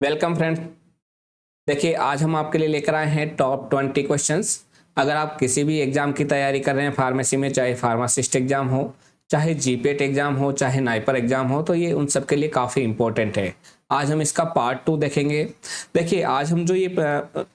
Welcome friends. देखिए आज हम आपके लिए लेकर आए हैं टॉप 20 क्वेश्चंस। अगर आप किसी भी एग्जाम की तैयारी कर रहे हैं फार्मेसी में, चाहे फार्मासिस्ट एग्जाम हो, चाहे जीपेट एग्जाम हो, चाहे नाइपर एग्जाम हो, तो ये उन सब के लिए काफ़ी इंपॉर्टेंट है। आज हम इसका पार्ट 2 देखेंगे। देखिए आज हम जो ये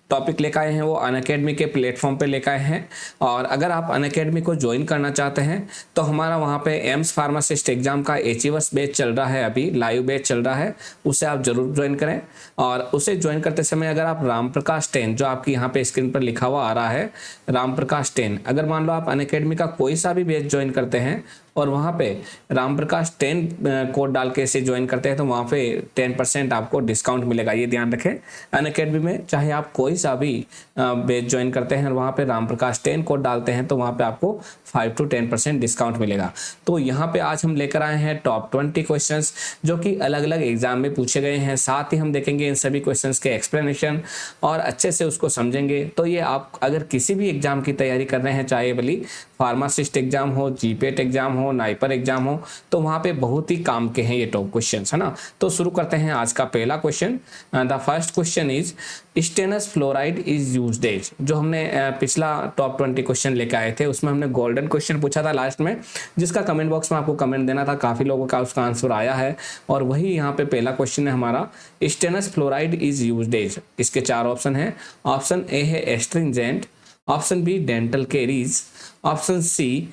टॉपिक लेकर आए हैं वो अनअकैडमी के प्लेटफॉर्म पे लेकर आए हैं। और अगर आप अनअकैडमी को ज्वाइन करना चाहते हैं तो हमारा वहाँ पे एम्स फार्मासिस्ट एग्जाम का एचईवर्स बैच चल रहा है, अभी लाइव बैच चल रहा है, उसे आप जरूर ज्वाइन करें। और उसे ज्वाइन करते समय अगर आप राम प्रकाश 10 जो आपकी यहाँ पे स्क्रीन पर लिखा हुआ आ रहा है, राम प्रकाश 10, अगर मान लो आप अनअकैडमी का कोई सा भी बैच ज्वाइन करते हैं और वहाँ पे राम प्रकाश 10 कोड डाल के इसे ज्वाइन करते हैं तो वहाँ पे 10% आपको डिस्काउंट मिलेगा। ये ध्यान रखें, अनअकैडमी में चाहे आप कोई सा भी बैच ज्वाइन करते हैं और वहाँ पे राम प्रकाश 10 कोड डालते हैं तो वहाँ पे आपको 5 to 10% डिस्काउंट मिलेगा। तो यहाँ पे आज हम लेकर आए हैं टॉप 20 क्वेश्चंस जो कि अलग अलग एग्जाम में पूछे गए हैं। साथ ही हम देखेंगे इन सभी क्वेश्चंस के एक्सप्लेनेशन और अच्छे से उसको समझेंगे। तो ये आप अगर किसी भी एग्जाम की तैयारी कर रहे हैं, चाहे भली फार्मासिस्ट एग्जाम हो, जीपेट एग्जाम हो, नाइपर एग्जाम हो, तो वहाँ पे बहुत ही काम के हैं ये टॉप क्वेश्चंस, है ना। तो शुरू करते हैं आज का पहला question. The first question is stannous fluoride is used as. जो हमने पिछला टॉप 20 क्वेश्चन लेकर आए थे उसमें हमने गोल्डन क्वेश्चन पूछा था लास्ट में, जिसका कमेंट बॉक्स में आपको कमेंट देना था, काफी लोगों का उसका आंसर आया है और वही यहाँ पे पहला क्वेश्चन है हमारा, stannous fluoride is used as. इसके चार ऑप्शन है। ऑप्शन ए है astringent, option B dental caries, option C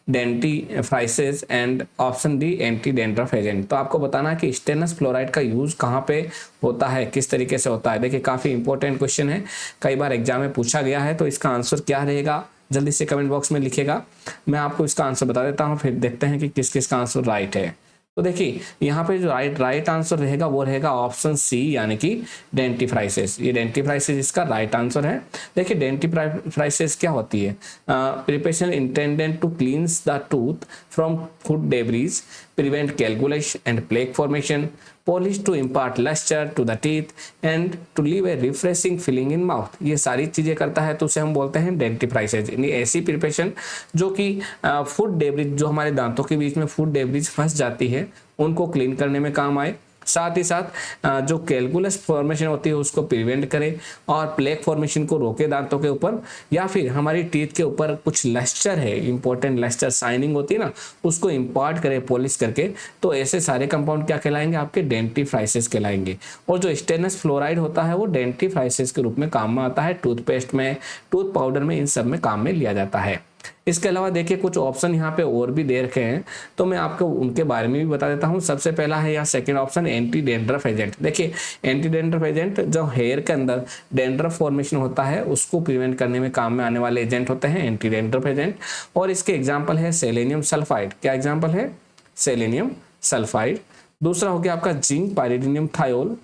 dentifrices and option D anti dandruff agent. तो आपको बताना है कि स्टेनस फ्लोराइड का यूज कहाँ पे होता है, किस तरीके से होता है। देखिए काफी इंपॉर्टेंट क्वेश्चन है, कई बार एग्जाम में पूछा गया है। तो इसका आंसर क्या रहेगा जल्दी से कमेंट बॉक्स में लिखेगा, मैं आपको इसका आंसर बता देता हूँ, फिर देखते हैं कि किस किस का आंसर राइट है। तो देखिए यहाँ पे जो राइट आंसर रहेगा वो रहेगा ऑप्शन सी, यानी कि डेंटिफ्राइसिस। ये डेंटिफ्राइसिस इसका राइट आंसर है। देखिए डेंटिफ्राइसिस क्या होती है? Preparation intended to cleanse the tooth from food debris, prevent calculation and plaque formation, polish to impart lustre to the teeth and to leave a refreshing feeling in mouth. ये सारी चीजें करता है तो उसे हम बोलते हैं डेंटिफ्राइसिस। यानी ऐसी प्रिपरेशन जो कि फूड डेब्रिज, जो हमारे दांतों के बीच में फूड डेब्रिज फंस जाती है, उनको क्लीन करने में काम आए। साथ ही साथ जो कैलकुलस फॉर्मेशन होती है उसको प्रिवेंट करे और प्लेक फॉर्मेशन को रोके दांतों के ऊपर, या फिर हमारी टीथ के ऊपर कुछ लस्टर है, इंपॉर्टेंट लस्टर शाइनिंग होती है ना, उसको इम्पार्ट करे पॉलिश करके। तो ऐसे सारे कंपाउंड क्या कहलाएंगे? आपके डेंटिफ्राइसिस कहलाएंगे। और जो स्टेनस फ्लोराइड होता है वो डेंटिफ्राइसिस के रूप में काम में आता है, टूथपेस्ट में, टूथ पाउडर में, इन सब में काम में लिया जाता है। इसके अलावा देखिए कुछ ऑप्शन यहाँ पे और भी दे रखे हैं तो मैं आपको उनके बारे में भी बता देता हूँ। सबसे पहला है यहाँ second option, anti dandruff agent. देखिए एंटी डेंड्रफ एजेंट जो हेयर के अंदर डेंड्रफ फॉर्मेशन होता है उसको प्रिवेंट करने में काम में आने वाले एजेंट होते हैं, एंटी डेंड्रफ एजेंट। और इसके एग्जाम्पल है सेलेनियम सल्फाइड। क्या एग्जाम्पल है? Selenium sulphide. दूसरा हो गया आपका जिंक पायरिडियम थायोल,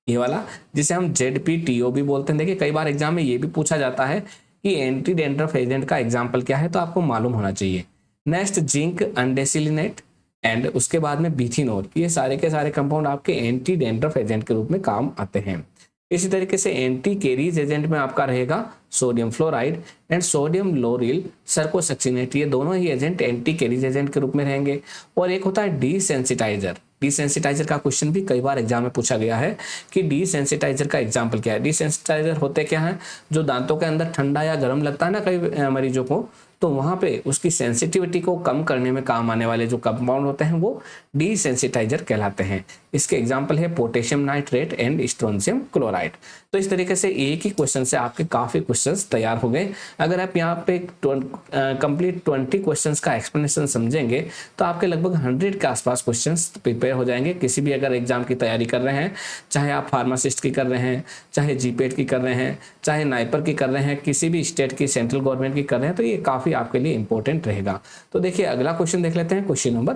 ये वाला, जिसे हम ZPTO भी बोलते हैं। देखिए कई बार एग्जाम में ये भी पूछा जाता है कि एंटी डेंड्रफ एजेंट का एग्जाम्पल क्या है, तो आपको मालूम होना चाहिए। नेक्स्ट जिंक अंडेसिलिनेट एंड उसके बाद में बीथिनोल। ये सारे के सारे कंपाउंड आपके एंटी डेंड्रफ एजेंट के रूप में काम आते हैं। इसी तरीके से एंटी केरीज एजेंट में आपका रहेगा सोडियम फ्लोराइड एंड सोडियम लोरिल सर्कोसक्सिनेट। ये दोनों ही एजेंट एंटी केरीज एजेंट के रूप में रहेंगे। और एक होता है डीसेंसिटाइजर। डीसेंसिटाइजर का क्वेश्चन भी कई बार एग्जाम में पूछा गया है कि डीसेंसिटाइजर का एग्जाम्पल क्या है। डीसेंसिटाइजर होते क्या है? जो दांतों के अंदर ठंडा या गर्म लगता है ना कई मरीजों को, तो वहां पे उसकी सेंसिटिविटी को कम करने में काम आने वाले जो कंपाउंड होते हैं वो डीसेंसिटाइजर कहलाते हैं। इसके एग्जाम्पल है potassium nitrate and strontium chloride. तो इस तरीके से एक ही क्वेश्चन से आपके काफी क्वेश्चंस तैयार हो गए। अगर आप यहाँ पे कंप्लीट 20 क्वेश्चंस का एक्सप्लेनेशन समझेंगे तो आपके लगभग 100 के आसपास क्वेश्चंस प्रिपेयर हो जाएंगे। किसी भी अगर एग्जाम की तैयारी कर रहे हैं, चाहे आप फार्मासिस्ट की कर रहे हैं, चाहे जीपेट की कर रहे हैं, चाहे नाइपर की कर रहे हैं, किसी भी स्टेट की, सेंट्रल गवर्नमेंट की कर रहे हैं, तो ये काफी आपके लिए इंपॉर्टेंट रहेगा। तो देखिए अगला क्वेश्चन देख लेते हैं, question number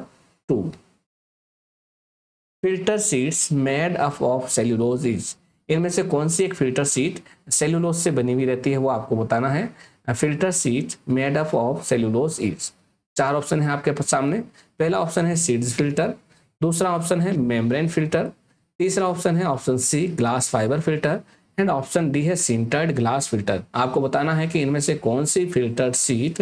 2। Filter seats made up of cellulose is. इनमें से कौन सी एक फिल्टर सीट सेल्यूलोज से बनी हुई रहती है वो आपको बताना है। Filter sheet made up of cellulose is. चार ऑप्शन है आपके सामने। पहला ऑप्शन है सीड्स फिल्टर, दूसरा ऑप्शन है मेम्ब्रेन फिल्टर, तीसरा ऑप्शन है option C glass fibre filter and option D है सिंटर्ड ग्लास फिल्टर। आपको बताना है कि इनमें से कौन सी फिल्टर्ड शीट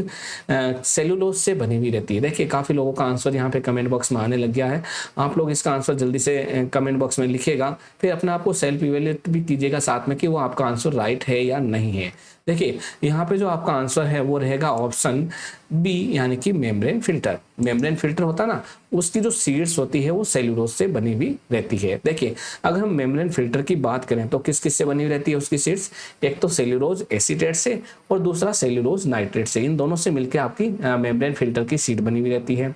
सेलुलोज से बनी हुई रहती है। देखिए काफ़ी लोगों का आंसर यहाँ पे कमेंट बॉक्स में आने लग गया है। आप लोग इसका आंसर जल्दी से कमेंट बॉक्स में लिखिएगा, फिर अपने आप को सेल्फ इवेल्युएट भी कीजिएगा साथ में कि वो आपका आंसर राइट है या नहीं है। देखिए यहाँ पे जो आपका आंसर है वो रहेगा ऑप्शन बी, यानी कि मेम्ब्रेन फिल्टर। मेम्ब्रेन फिल्टर होता है ना, उसकी जो सीड्स होती है वो सेल्यूलोज से बनी हुई रहती है। देखिए अगर हम मेम्ब्रेन फिल्टर की बात करें तो किस किस से बनी हुई रहती है उसकी सीड्स, एक तो सेल्यूलोज एसीटेट से और दूसरा सेल्यूलोज नाइट्रेट से। इन दोनों से मिलकर आपकी मेम्ब्रेन फिल्टर की सीड बनी हुई रहती है।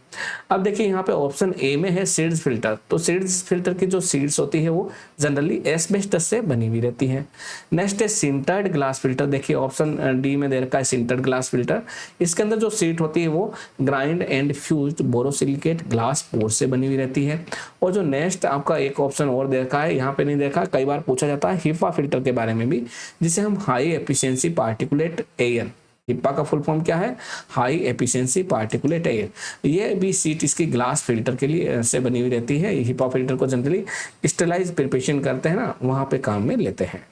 अब देखिए यहाँ पे ऑप्शन ए में है सीड्स फिल्टर। तो सीड्स फिल्टर की जो सीड्स होती है वो जनरली एस्बेस्टस से बनी हुई रहती है। नेक्स्ट है सिंटर्ड ग्लास फिल्टर। देखिए ऑप्शन डी में दे रखा है सिंटर्ड ग्लास फिल्टर। इसके अंदर जो सीट होती है वो grind and fused borosilicate glass pore से बनी हुई रहती है। और जो नेक्स्ट आपका एक ऑप्शन और दे रखा है, यहाँ पे नहीं देखा, कई बार पूछा जाता है हिफा फिल्टर के बारे में भी, जिसे हम high efficiency particulate air, HEPA का फुल फॉर्म क्या है, हाई एफिशिएंसी पार्टिकुलेट एयर। ये भी सीट इसकी ग्लास फिल्टर के लिए से बनी हुई रहती है। हिप्पा फिल्टर को जनरली स्टेलाइज प्रिपरेशन करते हैं ना, वहां पे काम में लेते हैं।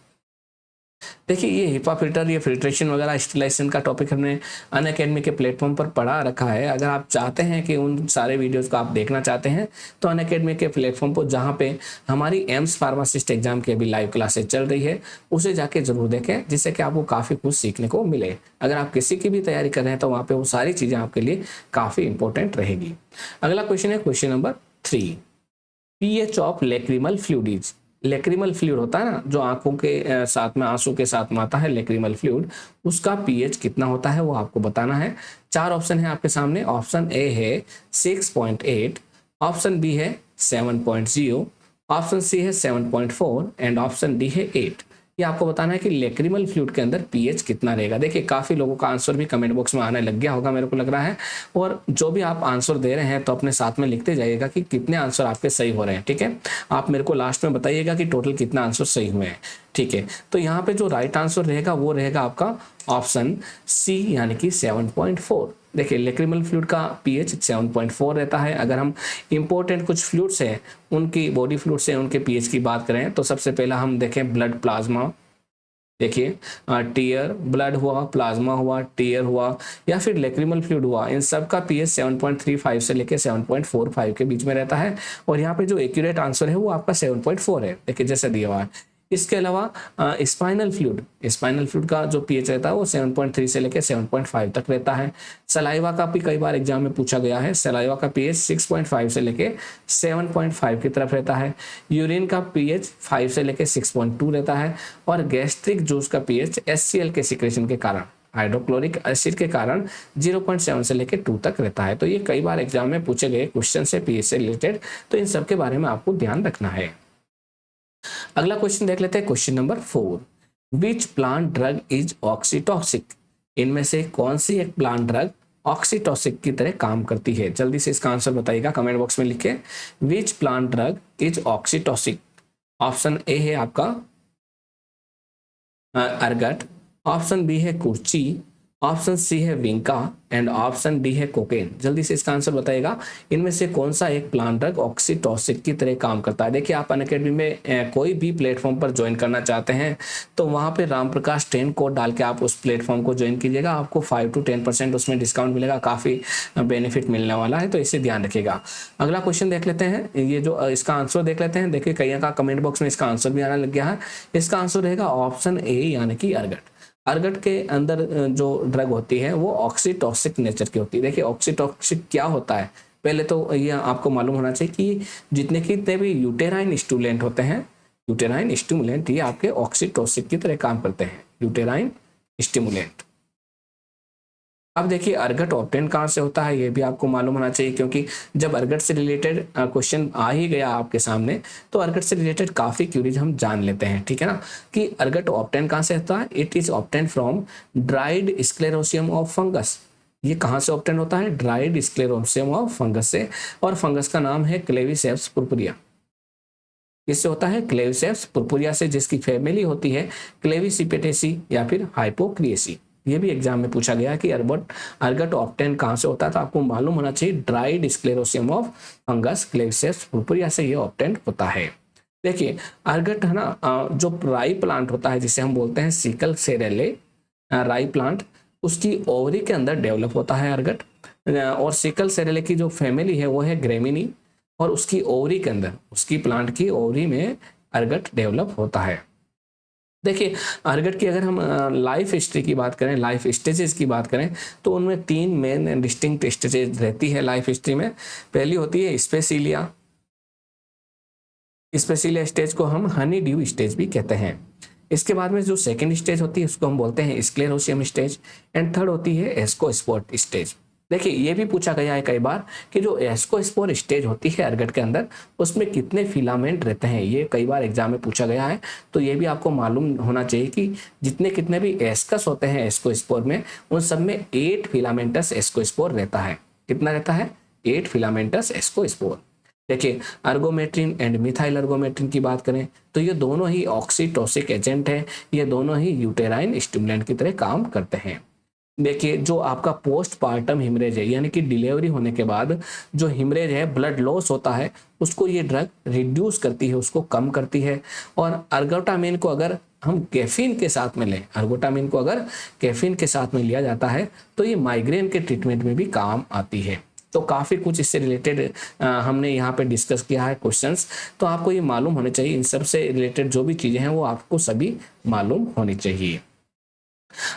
देखिए ये हिपा फिल्टर, ये फिल्ट्रेशन वगैरह स्टेलाइजेशन का टॉपिक हमने अनअकैडमी के प्लेटफॉर्म पर पढ़ा रखा है। अगर आप चाहते हैं कि उन सारे वीडियोस को आप देखना चाहते हैं तो अनअकैडमी के प्लेटफॉर्म पर जहाँ पे हमारी एम्स फार्मासिस्ट एग्जाम की अभी लाइव क्लासेज चल रही है, उसे जाके जरूर देखें, जिससे कि आपको काफ़ी कुछ सीखने को मिले। अगर आप किसी की भी तैयारी कर रहे हैं तो वहाँ पर वो सारी चीज़ें आपके लिए काफ़ी इंपॉर्टेंट रहेगी। अगला क्वेश्चन है question number 3, pH of lacrimal fluid. Lacrimal fluid होता है ना, जो आंखों के साथ में, आंसू के साथ में आता है लेक्रिमल फ्लूइड, उसका पीएच कितना होता है वो आपको बताना है। 4 ऑप्शन है आपके सामने। ऑप्शन ए है 6.8, ऑप्शन बी है 7.0, ऑप्शन सी है 7.4 एंड ऑप्शन डी है 8। ये आपको बताना है कि लेक्रिमल फ्लूइड के अंदर पीएच कितना रहेगा। देखिए काफ़ी लोगों का आंसर भी कमेंट बॉक्स में आने लग गया होगा मेरे को लग रहा है, और जो भी आप आंसर दे रहे हैं तो अपने साथ में लिखते जाइएगा कि कितने आंसर आपके सही हो रहे हैं। ठीक है, आप मेरे को लास्ट में बताइएगा कि टोटल कितना आंसर सही हुए हैं। ठीक है, तो यहाँ पे जो राइट आंसर रहेगा वो रहेगा आपका ऑप्शन सी, यानी कि 7.4। देखिए लेक्रिमल फ्लूइड का पीएच 7.4 रहता है। अगर हम इंपॉर्टेंट कुछ फ्लूइड्स हैं, उनकी बॉडी फ्लूइड्स हैं, उनके पीएच की बात करें तो सबसे पहला हम देखें ब्लड प्लाज्मा। देखिए टीयर, ब्लड हुआ, प्लाज्मा हुआ, टीयर हुआ या फिर लेक्रिमल फ्लूइड हुआ, इन सब का पीएच 7.35 से लेकर 7.45 के बीच में रहता है। और यहाँ पे जो एक्यूरेट आंसर है वो आपका 7.4 है। देखिए जैसे दिया हुआ है। इसके अलावा स्पाइनल फ्लूइड का जो पीएच रहता है वो 7.3 से लेकर 7.5 तक रहता है। सलाइवा का भी कई बार एग्जाम में पूछा गया है। सलाइवा का पीएच 6.5 से लेकर 7.5 की तरफ रहता है। यूरिन का पीएच 5 से लेकर 6.2 रहता है। और गैस्ट्रिक जूस का पीएच HCl के सिक्रेशन के कारण, हाइड्रोक्लोरिक एसिड के कारण 0.7 से लेकर 2 तक रहता है। तो ये कई बार एग्जाम में पूछे गए क्वेश्चन से पीएच से रिलेटेड, तो इन सब के बारे में आपको ध्यान रखना है। अगला क्वेश्चन देख लेते हैं, question number 4, which plant drug is oxytocic. इनमें से कौन सी एक प्लांट ड्रग ऑक्सीटॉक्सिक की तरह काम करती है। जल्दी से इसका आंसर बताइएगा कमेंट बॉक्स में लिखे, which plant drug is oxytocic. Option A है आपका अर्गट, ऑप्शन बी है कुर्ची, ऑप्शन सी है विंका एंड ऑप्शन डी है कोकेन। जल्दी से इसका आंसर बताइएगा, इनमें से कौन सा एक प्लांट ड्रग ऑक्सीटॉक्सिक की तरह काम करता है। देखिए आप अनअकैडमी में कोई भी प्लेटफॉर्म पर ज्वाइन करना चाहते हैं तो वहां पे रामप्रकाश 10 कोड डाल के आप उस प्लेटफॉर्म को ज्वाइन कीजिएगा। आपको 5 to 10% उसमें डिस्काउंट मिलेगा, काफ़ी बेनिफिट मिलने वाला है, तो इसे ध्यान रखिएगा। अगला क्वेश्चन देख लेते हैं, ये जो इसका आंसर देख लेते हैं। देखिए कई का कमेंट बॉक्स में इसका आंसर भी आने लग गया है। इसका आंसर रहेगा ऑप्शन ए, यानी कि अर्गट। अर्गट के अंदर जो ड्रग होती है वो ऑक्सीटॉक्सिक नेचर की होती है। देखिए ऑक्सीटॉक्सिक क्या होता है, पहले तो ये आपको मालूम होना चाहिए कि जितने भी यूटेराइन स्टिमुलेंट होते हैं, यूटेराइन स्टिमुलेंट ये आपके ऑक्सीटॉक्सिक की तरह काम करते हैं, यूटेराइन स्टिमुलेंट। अब देखिए अर्गट ऑब्टेन कहाँ से होता है ये भी आपको मालूम होना चाहिए, क्योंकि जब अर्गट से रिलेटेड क्वेश्चन आ ही गया आपके सामने तो अर्गट से रिलेटेड काफ़ी क्यूरीज हम जान लेते हैं। ठीक है ना, कि अर्गट ऑब्टेन कहाँ से होता है। It is obtain from dried sclerotium of fungus. ये कहाँ से ऑब्टेन होता है, ड्राइड स्क्लेरोसियम ऑफ फंगस से, और फंगस का नाम है क्लेविसेप्स पुरपुरिया। इससे होता है क्लेविसेप्स पुरपुरिया से, जिसकी फैमिली होती है क्लेविसिपेटेसी या फिर हाइपोक्रिएसी। ये भी एग्जाम में पूछा गया कि अर्गट ऑब्टेन कहाँ से होता है, तो आपको मालूम होना चाहिए dried sclerotium of fungus Claviceps purpurea से ये ऑब्टेन होता है। देखिए अर्गट है ना, जो राई प्लांट होता है जिसे हम बोलते हैं सिकल सेरेले राई प्लांट, उसकी ओवरी के अंदर डेवलप होता है अर्गट। और सिकल सेरेले की जो फैमिली है वो है ग्रेमिनी, और उसकी ओवरी के अंदर, उसकी प्लांट की ओवरी में अर्गट डेवलप होता है। देखिए अर्गट की अगर हम लाइफ हिस्ट्री की बात करें, लाइफ स्टेजेस की बात करें, तो उनमें 3 मेन डिस्टिंक्ट स्टेजेस रहती है लाइफ हिस्ट्री में। पहली होती है स्पेसिलिया, स्पेसिलिया स्टेज को हम हनी ड्यू स्टेज भी कहते हैं। इसके बाद में जो सेकंड स्टेज होती है उसको हम बोलते हैं स्क्लेरोसियम स्टेज, एंड थर्ड होती है एस्कोस्पोर स्टेज। देखिए ये भी पूछा गया है कई बार कि जो एस्कोस्पोर स्टेज होती है अर्गट के अंदर, उसमें कितने फिलामेंट रहते हैं, ये कई बार एग्जाम में पूछा गया है। तो ये भी आपको मालूम होना चाहिए कि जितने कितने भी एस्कस होते हैं एस्कोस्पोर में, उन सब में 8 फिलामेंटस एस्कोस्पोर रहता है। कितना रहता है? 8 फिलामेंटस एस्कोस्पोर। देखिए अर्गोमेट्रिन एंड मिथाइल अर्गोमेट्रिन की बात करें तो ये दोनों ही ऑक्सीटोसिक एजेंट है, ये दोनों ही यूटेराइन स्टिमुलेंट की तरह काम करते हैं। देखिए जो आपका पोस्टपार्टम हिमरेज है, यानी कि डिलीवरी होने के बाद जो हिमरेज है, ब्लड लॉस होता है, उसको ये ड्रग रिड्यूस करती है, उसको कम करती है। और अर्गोटामिन को अगर हम कैफीन के साथ में लें, अर्गोटामिन को अगर कैफीन के साथ में लिया जाता है तो ये माइग्रेन के ट्रीटमेंट में भी काम आती है। तो काफ़ी कुछ इससे रिलेटेड हमने यहाँ पे डिस्कस किया है क्वेश्चंस, तो आपको ये मालूम होने चाहिए, इन सब से रिलेटेड जो भी चीज़ें हैं वो आपको सभी मालूम होनी चाहिए।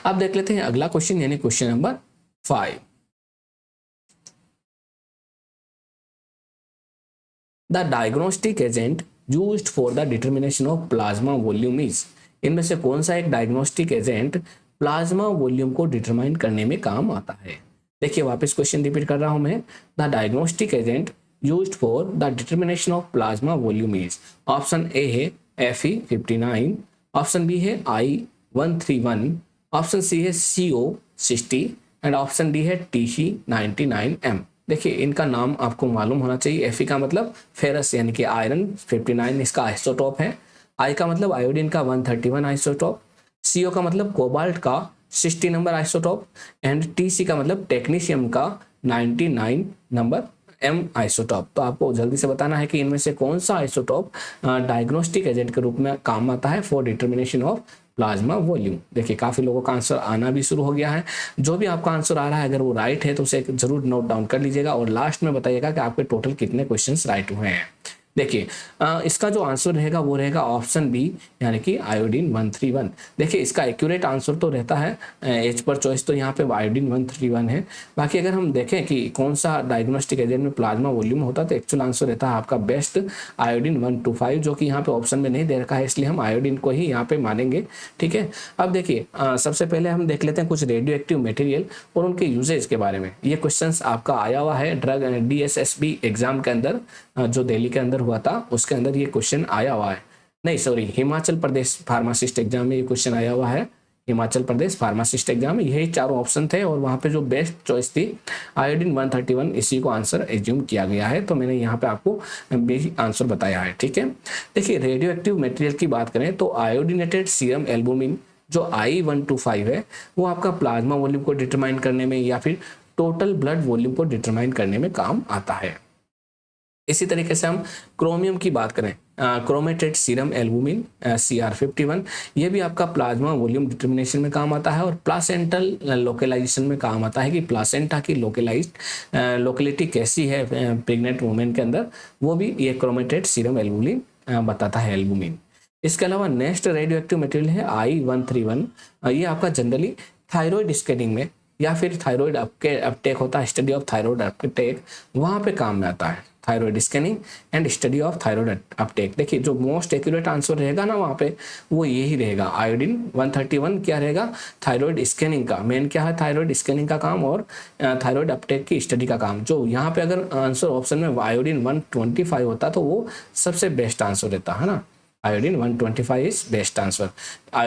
अब देख लेते हैं अगला क्वेश्चन, यानी question number 5। The diagnostic agent used for the determination of plasma volume is, इनमें से कौन सा एक डायग्नोस्टिक एजेंट प्लाज्मा वॉल्यूम को डिटरमाइन करने में काम आता है? देखिए वापस क्वेश्चन रिपीट कर रहा हूं मैं। The diagnostic agent used for the determination of plasma volume is, option A है Fe59, ऑप्शन बी है I131, ऑप्शन सी है CO60 एंड ऑप्शन डी है Tc99m। देखिए इनका नाम आपको मालूम होना चाहिए। Fe का मतलब फेरस यानी कि आयरन, 59 इसका आइसोटोप है। I का मतलब आयोडीन का 131 आइसोटोप, CO का मतलब कोबाल्ट का 60 नंबर आइसोटोप, एंड TC का मतलब टेक्नीशियम का 99 नंबर M आइसोटोप। तो आपको जल्दी से बताना है कि इनमें से कौन सा आइसोटोप डायग्नोस्टिक एजेंट के रूप में काम आता है for determination of plasma volume. देखिए काफी लोगों का आंसर आना भी शुरू हो गया है। जो भी आपका आंसर आ रहा है अगर वो राइट है तो उसे जरूर नोट डाउन कर लीजिएगा और लास्ट में बताइएगा कि आपके टोटल कितने क्वेश्चंस राइट हुए हैं। देखिए इसका जो आंसर रहेगा वो रहेगा ऑप्शन बी, यानी कि आयोडीन 131। देखिए इसका एक्यूरेट आंसर तो रहता है एज पर चॉइस, तो यहाँ पे आयोडीन 131 है। बाकी अगर हम देखें कि कौन सा डायग्नोस्टिक एजेंट में प्लाज्मा वॉल्यूम होता है तो एक्चुअल आंसर रहता है आपका बेस्ट आयोडीन 125, जो कि यहाँ पे ऑप्शन में नहीं दे रखा है, इसलिए हम आयोडीन को ही यहाँ पे मानेंगे। ठीक है, अब देखिए सबसे पहले हम देख लेते हैं कुछ रेडियो एक्टिव मटेरियल और उनके यूजेज के बारे में। ये क्वेश्चन आपका आया हुआ है ड्रग DSSB एग्जाम के अंदर, जो दिल्ली के अंदर हुआ था उसके अंदर ये क्वेश्चन आया हुआ है। नहीं sorry, Himachal Pradesh pharmacist exam में ये क्वेश्चन आया हुआ है। हिमाचल प्रदेश फार्मासिस्ट एग्जाम में यही चारों ऑप्शन थे और वहां पे जो बेस्ट चॉइस थी आयोडीन 131, इसी को आंसर एज्यूम किया गया है। तो मैंने यहाँ पे आपको भी आंसर बताया है। ठीक है, देखिए रेडियो एक्टिव मटेरियल की बात करें तो आयोडीनेटेड सीरम एल्बुमिन जो I125 है वो आपका प्लाज्मा वॉल्यूम को डिटरमाइन करने में या फिर टोटल ब्लड वॉल्यूम को डिटरमाइन करने में काम आता है। इसी तरीके से हम क्रोमियम की बात करें, क्रोमेटेड सीरम एल्बुमिन CR51, ये भी आपका प्लाज्मा वॉल्यूम डिटर्मिनेशन में काम आता है और प्लासेंटल लोकेलाइजेशन में काम आता है कि प्लासेंटा की लोकेलिटी कैसी है प्रेग्नेंट वुमेन के अंदर, वो भी ये क्रोमेटेड सीरम एल्बुमिन बताता है एल्बुमिन। इसके अलावा नेक्स्ट रेडियो एक्टिव मटेरियल है I131, ये आपका जनरली थायराइड स्कैनिंग में या फिर थायराइड अपटेक होता है, स्टडी ऑफ थायराइड अपटेक, वहाँ पे काम में आता है। Thyroid scanning and study of thyroid Uptake. देखिए जो मोस्ट एक्यूरेट आंसर रहेगा ना वहाँ पे वो यही रहेगा, आयोडीन 131 क्या रहेगा, थायराइड स्कैनिंग का मेन क्या है, थायराइड स्कैनिंग का काम और थायराइड अपटेक की स्टडी का काम। जो यहाँ पे अगर आंसर ऑप्शन में आयोडीन 125 होता तो वो सबसे बेस्ट आंसर रहता है ना, आयोडीन 125 इज बेस्ट आंसर।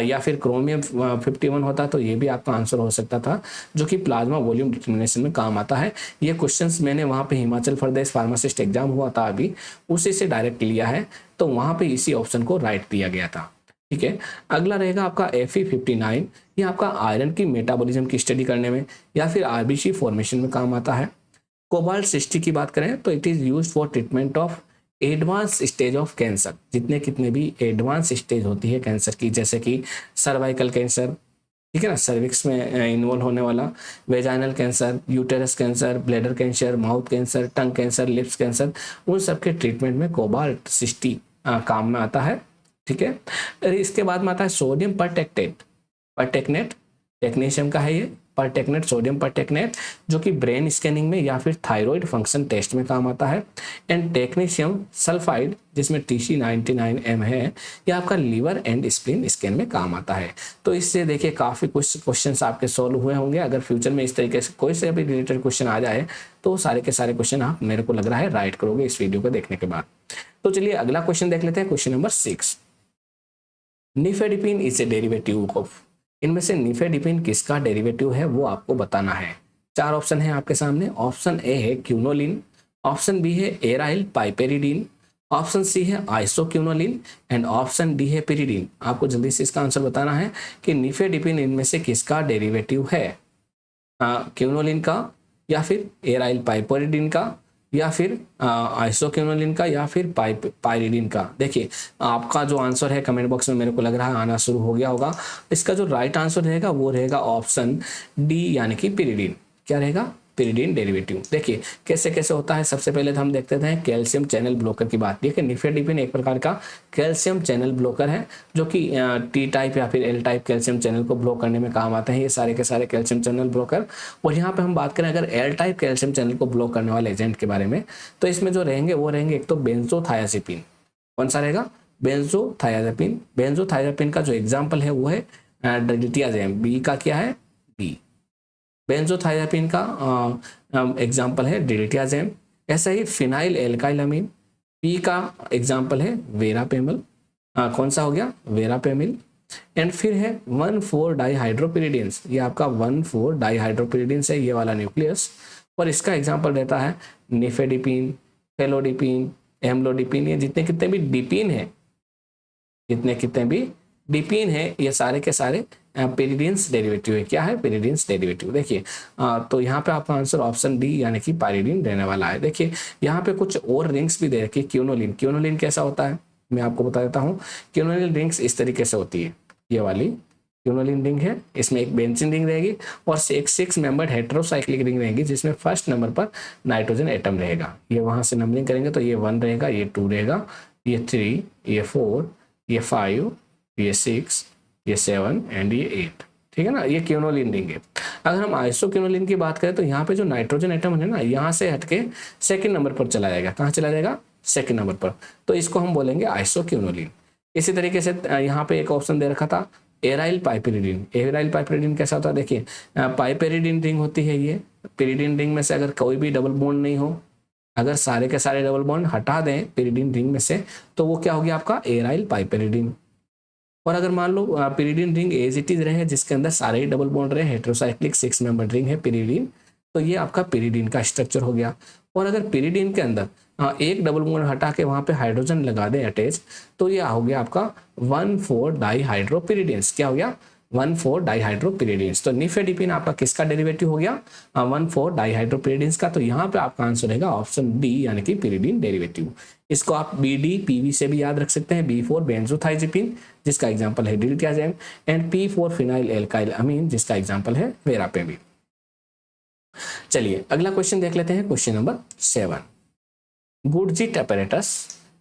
या फिर क्रोमियम 51 होता तो ये भी आपका आंसर हो सकता था, जो कि प्लाज्मा वॉल्यूम डिटर्मिनेशन में काम आता है। ये क्वेश्चंस मैंने वहाँ पे हिमाचल प्रदेश फार्मासिस्ट एग्जाम हुआ था अभी, उसी से डायरेक्ट लिया है, तो वहाँ पे इसी ऑप्शन को राइट दिया गया था। ठीक है, अगला रहेगा आपका Fe59, ये आपका आयरन की मेटाबॉलिज्म की स्टडी करने में या फिर RBC फॉर्मेशन में काम आता है। कोबाल्ट 60 की बात करें तो it is used for treatment of advance stage of cancer, जितने कितने भी एडवांस स्टेज होती है कैंसर की, जैसे कि सर्वाइकल कैंसर, ठीक है ना, सर्विक्स में इन्वॉल्व होने वाला, vaginal cancer, uterus cancer, bladder cancer, mouth cancer, tongue cancer, lips cancer, उन सब के ट्रीटमेंट में कोबाल्ट 60 काम में आता है, ठीक है। और इसके बाद में आता है सोडियम परटेक्टेट, परटेक्नेट, टेक्नीशियम का है ये, परटेक्नेट, सोडियम परटेक्नेट, जो कि ब्रेन स्कैनिंग में या फिर थायराइड फंक्शन टेस्ट में काम आता है। एंड टेक्नीशियम सल्फाइड, जिसमें TC99M है, यह आपका लीवर एंड स्प्लीन स्कैन में काम आता है। तो इससे देखिए काफ़ी कुछ क्वेश्चंस आपके सॉल्व हुए होंगे। अगर फ्यूचर में इस तरीके से कोई से भी रिलेटेड क्वेश्चन आ जाए तो सारे के सारे क्वेश्चन आप, मेरे को लग रहा है, राइट करोगे इस वीडियो को देखने के बाद। तो चलिए अगला क्वेश्चन देख लेते हैं, question number 6। Nifedipine is a derivative of, इनमें से निफेडिपिन किसका डेरिवेटिव है वो आपको बताना है। 4 ऑप्शन है आपके सामने। ऑप्शन ए है क्यूनोलिन, ऑप्शन बी है एराइल पाइपेरिडीन, ऑप्शन सी है आइसोक्यूनोलिन एंड ऑप्शन डी है पिरिडीन। आपको जल्दी से इसका आंसर बताना है कि निफेडिपिन इनमें से किसका डेरिवेटिव है, क्यूनोलिन का, या फिर एराइल पाइपेरिडीन का, या फिर आइसोक्यूनोलिन का, या फिर पाइरिडीन का। देखिए आपका जो आंसर है कमेंट बॉक्स में मेरे को लग रहा है आना शुरू हो गया होगा। इसका जो राइट आंसर रहेगा वो रहेगा ऑप्शन डी, यानी कि पिरिडीन। क्या रहेगा? Pyridine derivative. देखिए कैसे कैसे होता है। सबसे पहले तो हम देखते हैं कैल्शियम चैनल ब्लॉकर की बात। देखिए निफेडिपिन एक प्रकार का कैल्शियम चैनल ब्लॉकर है, जो कि टी टाइप या फिर एल टाइप कैल्शियम चैनल को ब्लॉक करने में काम आते हैं ये सारे के सारे कैल्शियम चैनल ब्लॉकर। और यहाँ पे हम बात करें अगर एल टाइप कैल्शियम चैनल को ब्लॉक करने वाले एजेंट के बारे में, तो इसमें जो रहेंगे वो रहेंगे एक तो बेंजोथायाजिपिन। कौन सा रहेगा? बेंजोथायाजिपिन। बेंजोथायाजिपिन का जो एग्जाम्पल है वो है डिलिटियाजेम। बी का क्या है? बी। बेंजोथायाजिपिन का एग्जाम्पल है डिलिटियाजेम। ऐसा ही फिनाइल एल्काइलामीन, पी का एग्जाम्पल है वेरापेमिल। कौन सा हो गया? वेरापेमिल। एंड फिर है 1,4 डाइहाइड्रोपिरिडिन्स, ये आपका 1,4 डाइहाइड्रोपिरिडिन्स है ये वाला न्यूक्लियस। और इसका एग्जाम्पल रहता है निफेडिपिन, फेलोडिपिन, एम्लोडिपिन। ये जितने कितने भी डिपिन है, जितने कितने भी डिपिन है, ये सारे के सारे पेरिडीन्स डेरिवेटिव है। क्या है? पेरिडीन्स डेरिवेटिव। देखिए तो यहाँ पे आपका आंसर ऑप्शन डी, यानी कि पाइरिडीन रहने वाला है। देखिए यहाँ पे कुछ और रिंग्स भी दे रखी है। क्यूनोलिन, क्यूनोलिन कैसा होता है मैं आपको बता देता हूँ। क्यूनोलिन रिंग्स इस तरीके से होती है। ये वाली क्यूनोलिन रिंग है, इसमें एक बेंजीन रिंग रहेगी और एक 6 मेंबर्ड हेटेरोसाइक्लिक रिंग रहेगी, जिसमें फर्स्ट नंबर पर नाइट्रोजन एटम रहेगा। ये वहां से नंबरिंग करेंगे तो ये 1 रहेगा, ये 2 रहेगा, ये 3, ये 4, ये 5, ये 6, ये 7 एंड ये 8। ठीक है ना, ये क्यूनोलिन रिंग है। अगर हम आइसोक्यूनोलिन की बात करें तो यहाँ पे जो नाइट्रोजन एटम है ना, यहाँ से हटके सेकंड नंबर पर चला जाएगा। कहाँ चला जाएगा? सेकंड नंबर पर। तो इसको हम बोलेंगे आइसोक्यूनोलिन। इसी तरीके से यहाँ पे एक ऑप्शन दे रखा था एराइल पाइपेरिडीन। एराइल पाइपेरिडीन कैसा होता है? देखिए पाइपेरिडीन रिंग होती है ये। पिरिडीन रिंग में से अगर कोई भी डबल बॉन्ड नहीं हो, अगर सारे के सारे डबल बॉन्ड हटा दें पिरिडीन रिंग में से, तो वो क्या हो गया आपका? Aryl piperidine. और अगर मान लो pyridine ring as it is रहे, जिसके अंदर सारे ही डबल बॉन्ड रहे, हेटेरोसाइक्लिक 6 मेंबर रिंग है पिरिडीन, तो ये आपका पिरिडीन का स्ट्रक्चर हो गया। और अगर पिरिडीन के अंदर एक डबल बॉन्ड हटा के वहां पे हाइड्रोजन लगा दें अटैच, तो ये हो गया आपका 1,4 डाइहाइड्रोपिरिडिन्स। क्या हो गया? 1,4 डाइहाइड्रोपिरिडिन्स। तो निफेडिपिन आपका किसका डेरिवेटिव हो गया? 1,4 डाइहाइड्रोपिरिडिन्स का। तो यहाँ पे आपका आंसर रहेगा ऑप्शन डी, यानी कि पिरिडीन डेरिवेटिव। इसको आप BD PV से भी याद रख सकते हैं। B4 बेंजोथाइजिपिन, जिसका एग्जाम्पल है डिलिटियाजेम, एंड P4 फिनाइल एल्काइल अमीन, जिसका एग्जाम्पल है वेरापेमिल। चलिए अगला क्वेश्चन देख लेते हैं, question number 7। Gutzeit apparatus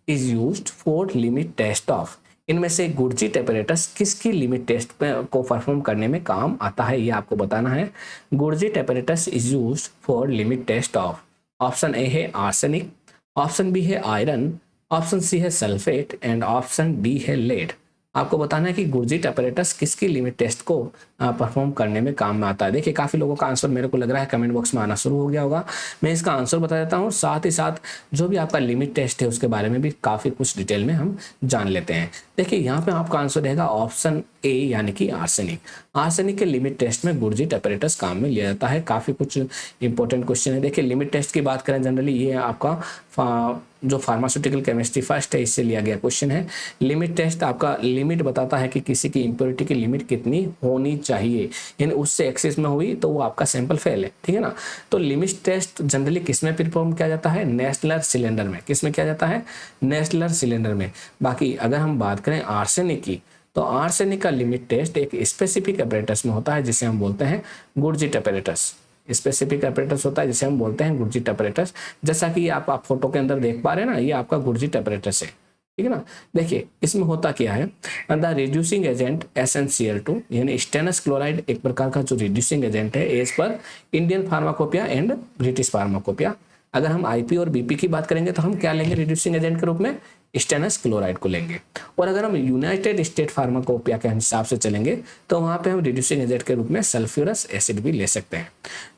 is used for limit test of, इनमें से गुडजिट apparatus किसकी लिमिट टेस्ट को परफॉर्म करने में काम आता है, ये आपको बताना है। Gutzeit apparatus is used for limit test of. Option A है आर्सेनिक, ऑप्शन बी है आयरन, ऑप्शन सी है सल्फेट एंड ऑप्शन डी है लेड। आपको बताना है कि गुडजिट apparatus किसकी लिमिट टेस्ट को परफॉर्म करने में काम में आता है। देखिए काफ़ी लोगों का आंसर मेरे को लग रहा है कमेंट बॉक्स में आना शुरू हो गया होगा। मैं इसका आंसर बता देता हूँ, साथ ही साथ जो भी आपका लिमिट टेस्ट है उसके बारे में भी काफ़ी कुछ डिटेल में हम जान लेते हैं। देखिए यहाँ पे आपका आंसर रहेगा ऑप्शन ए, यानी कि आर्सेनिक। आर्सेनिक के लिमिट टेस्ट में गुर्जिट अपैरेटस काम में लिया जाता है। काफ़ी कुछ इंपॉर्टेंट क्वेश्चन है। देखिए लिमिट टेस्ट की बात करें जनरली ये आपका जो फार्मास्यूटिकल केमिस्ट्री फर्स्ट है इससे लिया गया क्वेश्चन है। लिमिट टेस्ट आपका लिमिट बताता है कि किसी की इम्प्योरिटी की लिमिट कितनी होनी चाहिए, यानी उससे एक्सेस में हुई तो वो आपका सैंपल फेल है, ठीक है ना। तो लिमिट टेस्ट जनरली किस में परफॉर्म किया जाता है, नेस्लर सिलेंडर में। किस में किया जाता है, नेस्लर सिलेंडर में। बाकी अगर हम बात करें आर्सेनिक की, तो आर्सेनिक का लिमिट टेस्ट एक स्पेसिफिक अपैरेटस में होता है जिसे हम बोलते हैं गुर्जिट अपैरेटस। स्पेसिफिक अपैरेटस होता है जिसे हम बोलते हैं गुर्जिट अपैरेटस। जैसा कि आप फोटो के अंदर देख पा रहे हैं ना, ये आपका गुर्जिट अपैरेटस है, ठीक है ना। देखिए इसमें होता क्या है, द रिड्यूसिंग एजेंट SnCl2 यानी स्टेनस क्लोराइड एक प्रकार का जो रिड्यूसिंग एजेंट है as per Indian pharmacopoeia and British pharmacopoeia. अगर हम IP और BP की बात करेंगे तो हम क्या लेंगे रिड्यूसिंग एजेंट के रूप में, स्टेनस क्लोराइड को लेंगे। और अगर हम यूनाइटेड स्टेट फार्माकोपिया के हिसाब से चलेंगे तो वहां पे हम रिड्यूसिंग एजेंट के रूप में सल्फ्यूरस एसिड भी ले सकते हैं।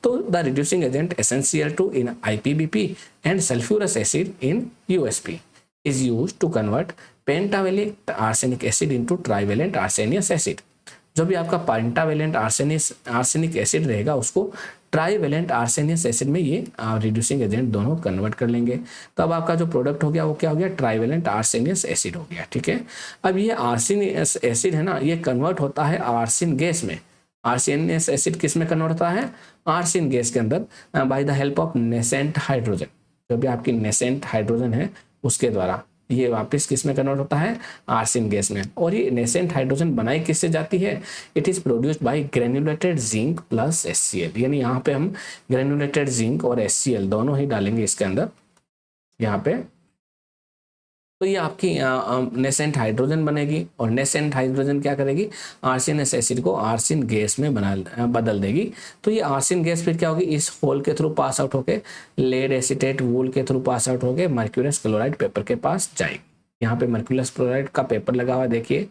तो the reducing agent SnCl2 in IPBP and sulphurous acid in USP is used to convert pentavalent arsenic acid into trivalent arsenious acid। जो भी आपका पेंटावेलेंट आर्सेनिक एसिड रहेगा उसको ट्राईवेलेंट आर्सेनियस एसिड में ये रिड्यूसिंग एजेंट दोनों कन्वर्ट कर लेंगे। तो अब आपका जो प्रोडक्ट हो गया वो क्या हो गया, ट्राईवेलेंट आर्सेनियस एसिड हो गया, ठीक है। अब ये आर्सेनियस एसिड है ना, ये कन्वर्ट होता है आर्सिन गैस में। आर्सेनियस एसिड किस में कन्वर्ट होता है, आर्सिन गैस के अंदर by the help of nascent hydrogen. जो भी आपकी नेसेंट हाइड्रोजन है उसके द्वारा ये वापस किस में कन्वर्ट होता है, आर्सिन गैस में। और ये नेसेंट हाइड्रोजन बनाई किससे जाती है, it is produced by granulated zinc plus HCl। यानी यहाँ पे हम ग्रेनुलेटेड जिंक और HCl दोनों ही डालेंगे इसके अंदर यहाँ पे। तो ये आपकी नेसेंट हाइड्रोजन बनेगी और नेसेंट हाइड्रोजन क्या करेगी, आर्सेनियस एसिड को आर्सिन गैस में बदल देगी। तो ये आर्सिन गैस फिर क्या होगी, इस होल के थ्रू पास आउट होके लेड एसीटेट वूल के थ्रू पास आउट होके मर्क्यूरस क्लोराइड पेपर के पास जाएगी। यहाँ पे मर्क्यूरस क्लोराइड का पेपर लगा हुआ देखिए,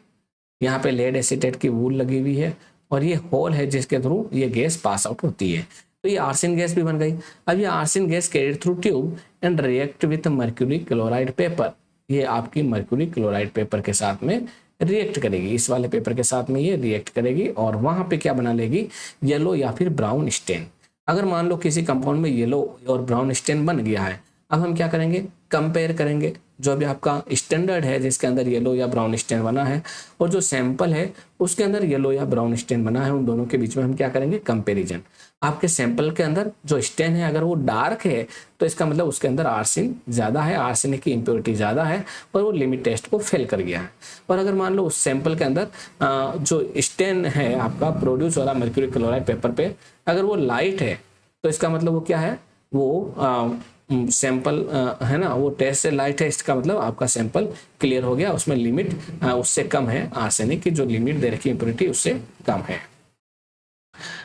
यहाँ पे लेड एसीटेट की वूल लगी हुई है और ये होल है जिसके थ्रू ये गैस पास आउट होती है। तो ये आर्सिन गैस भी बन गई। अब ये arsine gas carried through tube and react with mercury chloride paper. ये आपकी मर्क्यूरी क्लोराइड पेपर के साथ में रिएक्ट करेगी, इस वाले पेपर के साथ में ये रिएक्ट करेगी और वहां पे क्या बना लेगी, येलो या फिर ब्राउन स्टेन। अगर मान लो किसी कंपाउंड में येलो और ब्राउन स्टेन बन गया है, अब हम क्या करेंगे, कंपेयर करेंगे जो भी आपका स्टैंडर्ड है जिसके अंदर येलो या ब्राउन स्टेन बना है और जो सैंपल है उसके अंदर येलो या ब्राउन स्टेन बना है, उन दोनों के बीच में हम क्या करेंगे, कंपैरिजन। आपके सैंपल के अंदर जो स्टेन है अगर वो डार्क है तो इसका मतलब उसके अंदर आर्सिन ज़्यादा है, आर्सेनिक की इम्प्योरिटी ज़्यादा है और वो लिमिट टेस्ट को फेल कर गया है। और अगर मान लो उस सैंपल के अंदर जो स्टेन है आपका प्रोड्यूस हो रहा मर्क्यूरी क्लोराइड पेपर पे, अगर वो लाइट है तो इसका मतलब वो क्या है, वो सैंपल है ना, वो टेस्ट से लाइट है, इसका मतलब आपका सैंपल क्लियर हो गया, उसमें लिमिट उससे कम है, आर्सेनिक की जो लिमिट दे रखी इम्प्योरिटी उससे कम है।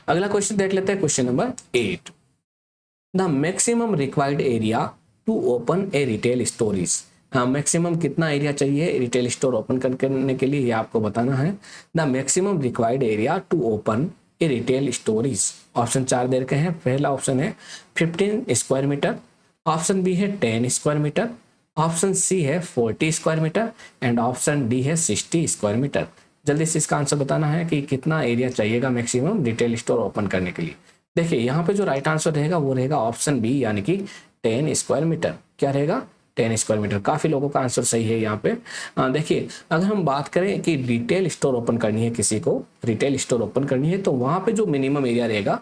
अगला क्वेश्चन देख लेते हैं, question number 8। The maximum required area to open a retail stories. Maximum कितना एरिया चाहिए रिटेल स्टोर ओपन करने के लिए, ये आपको बताना है। The maximum required area to open a retail stories. Option 4 दे रखे हैं। पहला ऑप्शन है 15 स्क्वायर मीटर, ऑप्शन बी है 10 स्क्वायर मीटर, ऑप्शन सी है 40 square metre and option D है 60 स्क्वायर मीटर। जल्दी से इसका आंसर बताना है कि कितना एरिया चाहिएगा मैक्सिमम रिटेल स्टोर ओपन करने के लिए। देखिए यहाँ पे जो राइट आंसर रहेगा वो रहेगा ऑप्शन बी यानी कि 10 स्क्वायर मीटर। क्या रहेगा, 10 स्क्वायर मीटर। काफी लोगों का आंसर सही है यहाँ पे। देखिए अगर हम बात करें कि रिटेल स्टोर ओपन करनी है, किसी को रिटेल स्टोर ओपन करनी है, तो वहां पे जो मिनिमम एरिया रहेगा,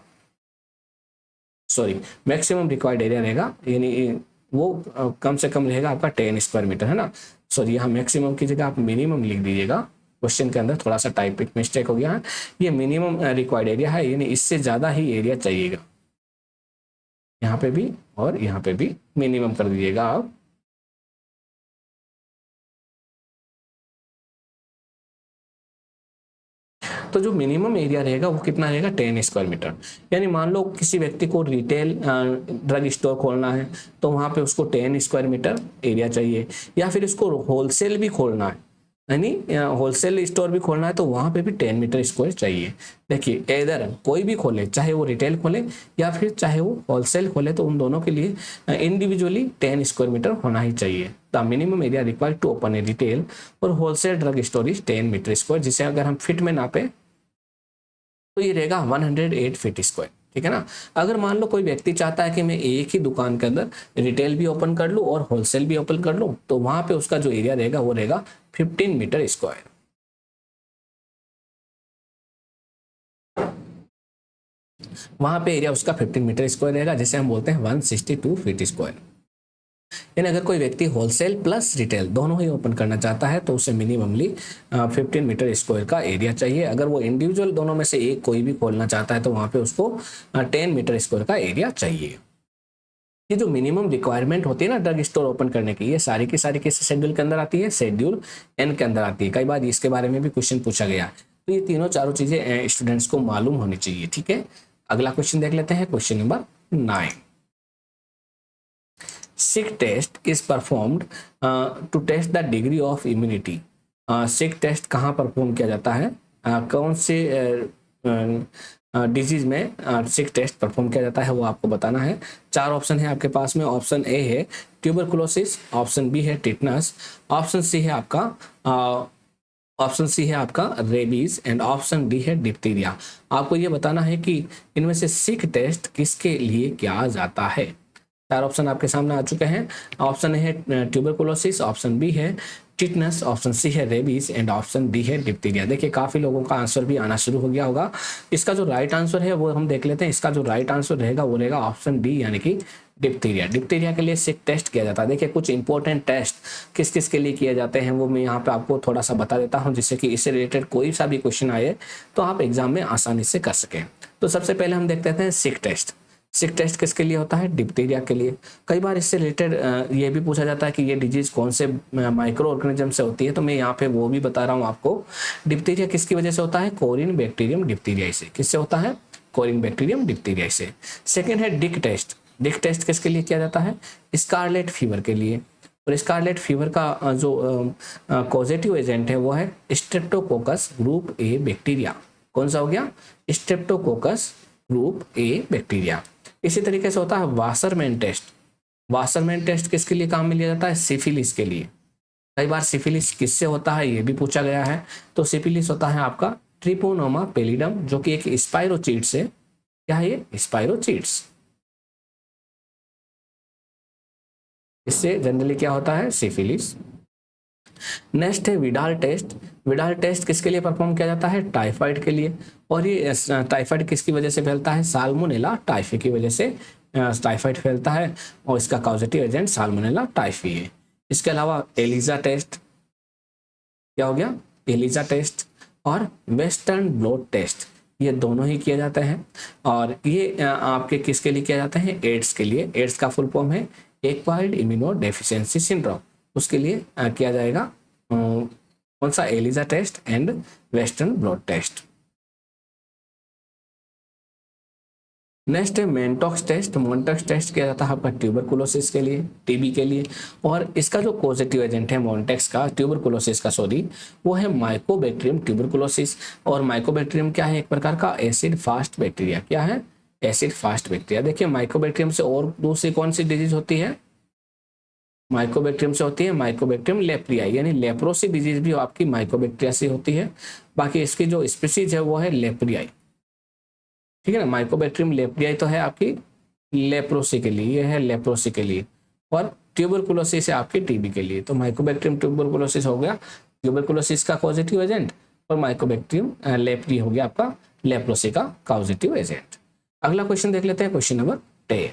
सॉरी मैक्सिमम रिक्वायर्ड एरिया रहेगा, यानी वो कम से कम रहेगा आपका 10 स्क्वायर मीटर, है ना। सॉरी यहाँ मैक्सिमम की जगह आप मिनिमम लिख दीजिएगा, क्वेश्चन के अंदर थोड़ा सा टाइपिंग मिस्टेक हो गया है। ये मिनिमम रिक्वायर्ड एरिया है, यानी इससे ज़्यादा ही एरिया चाहिएगा। यहाँ पे भी और यहाँ पे भी मिनिमम कर दीजिएगा आप। तो जो मिनिमम एरिया रहेगा वो कितना रहेगा, 10 स्क्वायर मीटर। यानी मान लो किसी व्यक्ति को रिटेल ड्रग स्टोर खोलना है तो वहाँ पे उसको 10 स्क्वायर मीटर एरिया चाहिए, या फिर उसको होलसेल भी खोलना है, यानी होलसेल स्टोर भी खोलना है तो वहाँ पे भी 10 मीटर स्क्वायर चाहिए। देखिए इधर कोई भी खोले, चाहे वो रिटेल खोले या फिर चाहे वो होलसेल खोले, तो उन दोनों के लिए इंडिविजुअली 10 स्क्वायर मीटर होना ही चाहिए। The minimum area required to open a retail और wholesale drug store is 10 metre square, जिसे अगर हम फिट में नापे तो ये रहेगा 108 फीट स्क्वायर, ठीक है ना। अगर मान लो कोई व्यक्ति चाहता है कि मैं एक ही दुकान के अंदर रिटेल भी ओपन कर लूँ और होलसेल भी ओपन कर लूँ, तो वहां पे उसका जो एरिया रहेगा वो रहेगा 15 मीटर स्क्वायर। वहां पे एरिया उसका 15 मीटर स्क्वायर रहेगा, जिसे हम बोलते हैं 162 फीट स्क्वायर। यानी अगर कोई व्यक्ति होलसेल प्लस रिटेल दोनों ही ओपन करना चाहता है तो उसे मिनिममली 15 मीटर स्क्वायर का एरिया चाहिए। अगर वो इंडिविजुअल दोनों में से एक कोई भी खोलना चाहता है तो वहां पे उसको 10 मीटर स्क्वायर का एरिया चाहिए। ये जो मिनिमम रिक्वायरमेंट होती है ना ड्रग स्टोर ओपन करने की, ये सारी की सारी किस शेड्यूल के अंदर आती है? शेड्यूल एन के अंदर आती है। कई बार इसके बारे में भी क्वेश्चन पूछा गया। तो ये तीनों चारों चीजें स्टूडेंट्स को मालूम होनी चाहिए, ठीक है। अगला क्वेश्चन देख लेते हैं, question number 9। Schick test is performed to test the degree of immunity. Schick test कहाँ परफॉर्म किया जाता है? कौन से डिजीज में सिक टेस्ट परफॉर्म किया जाता है वो आपको बताना है। 4 ऑप्शन है आपके पास में। ऑप्शन ए है ट्यूबरकुलोसिस, ऑप्शन बी है टिटनस, ऑप्शन सी है आपका रेबीज एंड ऑप्शन डी है डिप्थीरिया। आपको ये बताना है कि इनमें से सिक टेस्ट किसके लिए किया जाता है। 4 ऑप्शन आपके सामने आ चुके हैं। ऑप्शन ए है ट्यूबरकुलोसिस, ऑप्शन बी है टिटनस, ऑप्शन सी है रेबीज एंड ऑप्शन डी है डिप्थीरिया। देखिए काफी लोगों का आंसर भी आना शुरू हो गया होगा। इसका जो राइट आंसर है वो हम देख लेते हैं। इसका जो राइट आंसर रहेगा वो रहेगा ऑप्शन डी, यानी कि डिप्थीरिया। डिप्थीरिया के लिए सिक टेस्ट किया जाता है। देखिए कुछ इंपॉर्टेंट टेस्ट किस किस के लिए किए जाते हैं वो मैं यहाँ पे आपको थोड़ा सा बता देता हूँ, जिससे कि इससे रिलेटेड कोई सा भी क्वेश्चन आए तो आप एग्जाम में आसानी से कर सकें। तो सबसे पहले हम देखते हैं सिक टेस्ट। सिक टेस्ट किसके लिए होता है? डिप्थीरिया के लिए। कई बार इससे रिलेटेड ये भी पूछा जाता है कि ये डिजीज कौन से माइक्रो ऑर्गेनिज्म से होती है, तो मैं यहाँ पे वो भी बता रहा हूँ आपको। डिप्थीरिया किसकी वजह से होता है? कोरिन बैक्टीरियम डिप्थीरियाई से। किससे होता है? कोरिन बैक्टीरियम डिप्थीरियाई से। सेकेंड है डिक टेस्ट। डिक टेस्ट किसके लिए किया जाता है? स्कारलेट फीवर के लिए। और स्कारलेट फीवर का जो पॉजिटिव एजेंट है वो है स्ट्रेप्टोकोकस ग्रुप ए बैक्टीरिया। कौन सा हो गया? Streptococcus group A bacteria. इसी तरीके से होता है वासरमैन टेस्ट। वासरमैन टेस्ट किसके लिए काम में लिया जाता है? सिफिलिस के लिए। कई बार सिफिलिस किससे होता है ये भी पूछा गया है। तो सिफिलिस होता है आपका ट्रिपोनोमा पेलिडम, जो कि एक स्पाइरोचीट्स है। क्या है ये? स्पाइरोचीट्स। इससे जनरली क्या होता है? सिफिलिस। नेक्स्ट है विडाल टेस्ट। विडाल टेस्ट किसके लिए परफॉर्म किया जाता है? टाइफाइड के लिए। और ये टाइफाइड किसकी वजह से फैलता है? साल्मोनेला टाइफी की वजह से टाइफाइड फैलता है, और इसका कॉजेटिव एजेंट साल्मोनेला टाइफी है। इसके अलावा एलिजा टेस्ट, क्या हो गया? एलिजा टेस्ट और वेस्टर्न ब्लॉट टेस्ट, ये दोनों ही किए जाते हैं। और ये आपके किसके लिए किया जाता है? एड्स के लिए। एड्स का फुल फॉर्म है एक्वायर्ड इम्यूनो डेफिशिएंसी सिंड्रोम। उसके लिए किया जाएगा कौन सा? ELISA test and western blot test. Next है मेंटॉक्स टेस्ट। मोन्टेक्स टेस्ट किया जाता है आपका ट्यूबरकुलोसिस के लिए, टीबी के लिए। और इसका जो पॉजिटिव एजेंट है मोन्टेक्स का, ट्यूबरकुलोसिस का सॉरी, वो है माइकोबैक्टीरियम ट्यूबरकुलोसिस। और माइकोबैक्टीरियम क्या है? एक प्रकार का एसिड फास्ट बैक्टीरिया। क्या है? Acid fast bacteria. देखिए माइकोबैक्टीरियम से और दूसरी कौन सी डिजीज होती है? माइकोबैक्टीरियम से होती है माइकोबैक्टीरियम लेप्रियाई, यानी लेप्रोसी डिजीज भी आपकी माइकोबैक्टीरिया से होती है। बाकी इसकी जो स्पीसीज है वो है लेप्रियाई, ठीक है ना। माइकोबैक्टीरियम लेप्रियाई तो है आपकी लेप्रोसी के लिए, ये है लेप्रोसी के लिए। और ट्यूबरकुलोसिस है आपकी टीबी के लिए। तो माइकोबैक्टीरियम ट्यूबरकुलोसिस हो गया ट्यूबरकुलोसिस का पॉजिटिव एजेंट, और माइकोबैक्टीरियम लेप्री हो गया आपका लेप्रोसी का पॉजिटिव एजेंट। अगला क्वेश्चन देख लेते हैं, question number 10।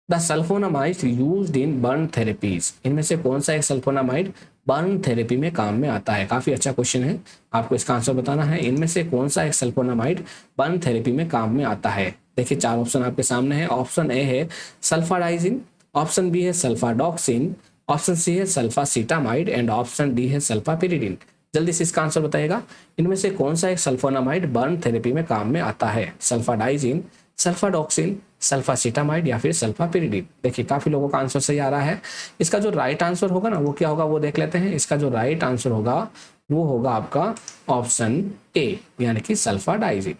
The sulphonamide used in burn therapies. इनमें से कौन सा एक सल्फोनामाइड बर्न थेरेपी में काम में आता है? काफी अच्छा क्वेश्चन है, आपको इसका आंसर बताना है। इनमें से कौन सा एक सल्फोनामाइड बर्न थेरेपी में काम में आता है? देखिए 4 ऑप्शन आपके सामने है। ऑप्शन ए है सल्फाडाइजिन, ऑप्शन बी है सल्फाडॉक्सिन, ऑप्शन सी है सल्फासीटामाइड एंड ऑप्शन डी है सल्फापिरिडिन। जल्दी से इसका आंसर बताइएगा। इनमें से कौन सा एक सल्फोनामाइड बर्न थेरेपी में काम में आता है? सल्फाडाइजिन, सल्फाडॉक्सिन, सल्फासीटामाइड या फिर सल्फापिरिडिन। देखिए काफी लोगों का आंसर सही आ रहा है। इसका जो राइट आंसर होगा ना वो क्या होगा वो देख लेते हैं। इसका जो राइट आंसर होगा वो होगा आपका ऑप्शन ए, यानी कि सल्फाडाइजिन।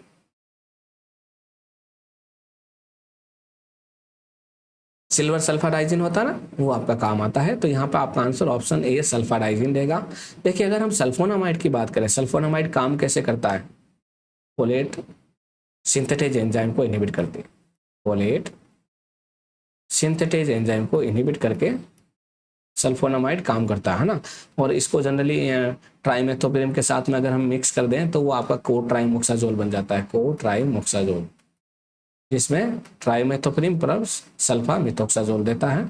सिल्वर सल्फाडाइजिन होता है ना, वो आपका काम आता है। तो यहाँ पे आपका आंसर ऑप्शन ए सल्फाडाइजिन रहेगा। देखिए अगर हम सल्फोनामाइड की बात करें, सल्फोनामाइड काम कैसे करता है, फोलेट सिंथेटेज एंजाइम को इनहिबिट करती है, फोलेट सिंथेटेज एंजाइम को इनहिबिट करके सल्फोनामाइड काम करता है ना। और इसको जनरली ट्राइमेथोप्रिम के साथ में अगर हम मिक्स कर दें तो वो आपका को ट्राइमोक्साजोल बन जाता है, को ट्राइमोक्साजोल, जिसमें ट्राइमेथोप्रिम प्लस सल्फा मिथोक्साजोल देता है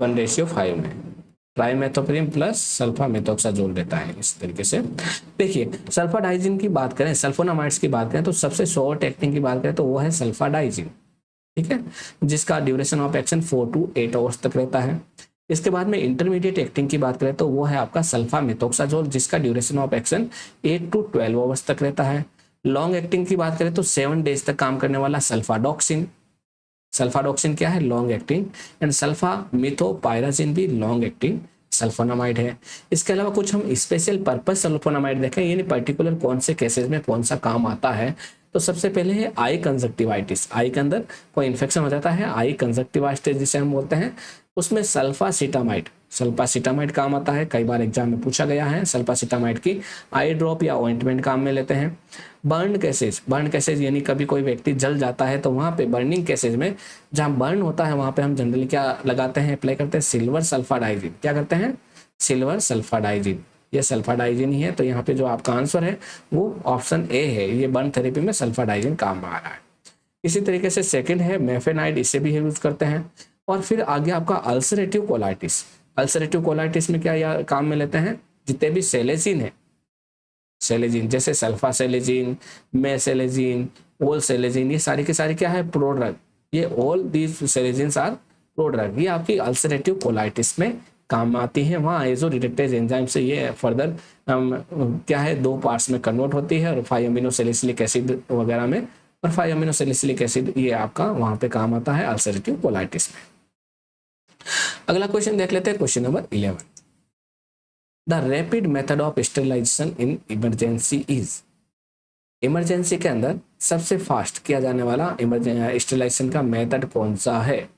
1:5 में, ट्राइमेथोप्रिम प्लस सल्फा मिथोक्साजोल देता है इस तरीके से। देखिए सल्फाडाइजिन की बात करें, सल्फोनामाइड्स की बात करें तो सबसे शॉर्ट एक्टिंग की बात करें तो वो है सल्फाडाइजिन, ठीक है, जिसका duration of action 4 to 8 hours तक रहता है। इसके बाद में इंटरमीडिएट एक्टिंग की बात करें तो वो है आपका सल्फा मिथोक्साजोल, जिसका duration of action 8 to 12 hours तक रहता है। लॉन्ग एक्टिंग की बात करें तो 7 डेज तक काम करने वाला सल्फाडॉक्सिन, सल्फाडॉक्सिन क्या है, लॉन्ग एक्टिंग। एंड सल्फा मिथोपायराजिन भी लॉन्ग एक्टिंग सल्फोनामाइड है। इसके अलावा कुछ हम स्पेशल पर्पस सल्फोनामाइड देखें, यानी पर्टिकुलर कौन से केसेस में कौन सा काम आता है। तो सबसे पहले है आई कंजक्टिवाइटिस, आई के अंदर कोई इन्फेक्शन हो जाता है, आई कंजक्टिवाइटिस जिसे हम बोलते हैं, उसमें सल्फासिटामाइड, सल्फासिटामाइड काम आता है, कई बार एग्जाम में पूछा गया है। सल्फासिटामाइड की आई ड्रॉप या ऑइंटमेंट काम में लेते हैं। बर्न केसेज, बर्न केसेज यानी कभी कोई व्यक्ति जल जाता है तो वहाँ पे बर्निंग केसेज में जहाँ बर्न होता है वहाँ पे हम जनरली क्या लगाते हैं, अप्लाई करते हैं सिल्वर सल्फाडाइजिन। क्या करते हैं, सिल्वर सल्फाडाइजिन, ये सल्फाडाइजिन ही है। तो यहाँ पे जो आपका आंसर है वो ऑप्शन ए है, ये बर्न थेरेपी में सल्फाडाइजिन काम आ रहा है। इसी तरीके से सेकंड है मेफेनाइड, इसे भी यूज करते हैं। और फिर आगे आपका अल्सरेटिव कोलाइटिस, अल्सरेटिव कोलाइटिस में क्या काम में लेते हैं, जितने भी सेलेजिन है, सेलेजिन जैसे सल्फा सेलेजिन, मेसेलेजिन, ओल सेलेजिन, ये सारी के सारी क्या है, प्रोड्रग, ये ऑल दीज सेलेजिन्स आर प्रोड्रग, ये आपकी अल्सरेटिव कोलाइटिस में काम आती है। वहाँ आइसो रिडक्टेज एंजाइम से ये फर्दर क्या है, 2 पार्ट्स में कन्वर्ट होती है, और 5 अमीनो सैलिसिलिक एसिड वगैरह में, और 5 अमीनो सैलिसिलिक एसिड ये आपका वहाँ पे काम आता है अल्सरेटिव कोलाइटिस में। अगला क्वेश्चन देख लेते हैं, question number 11। The rapid method of sterilisation in emergency is, emergency के अंदर सबसे फास्ट किया जाने वाला स्टेरिलाइजेशन का मेथड कौन सा है।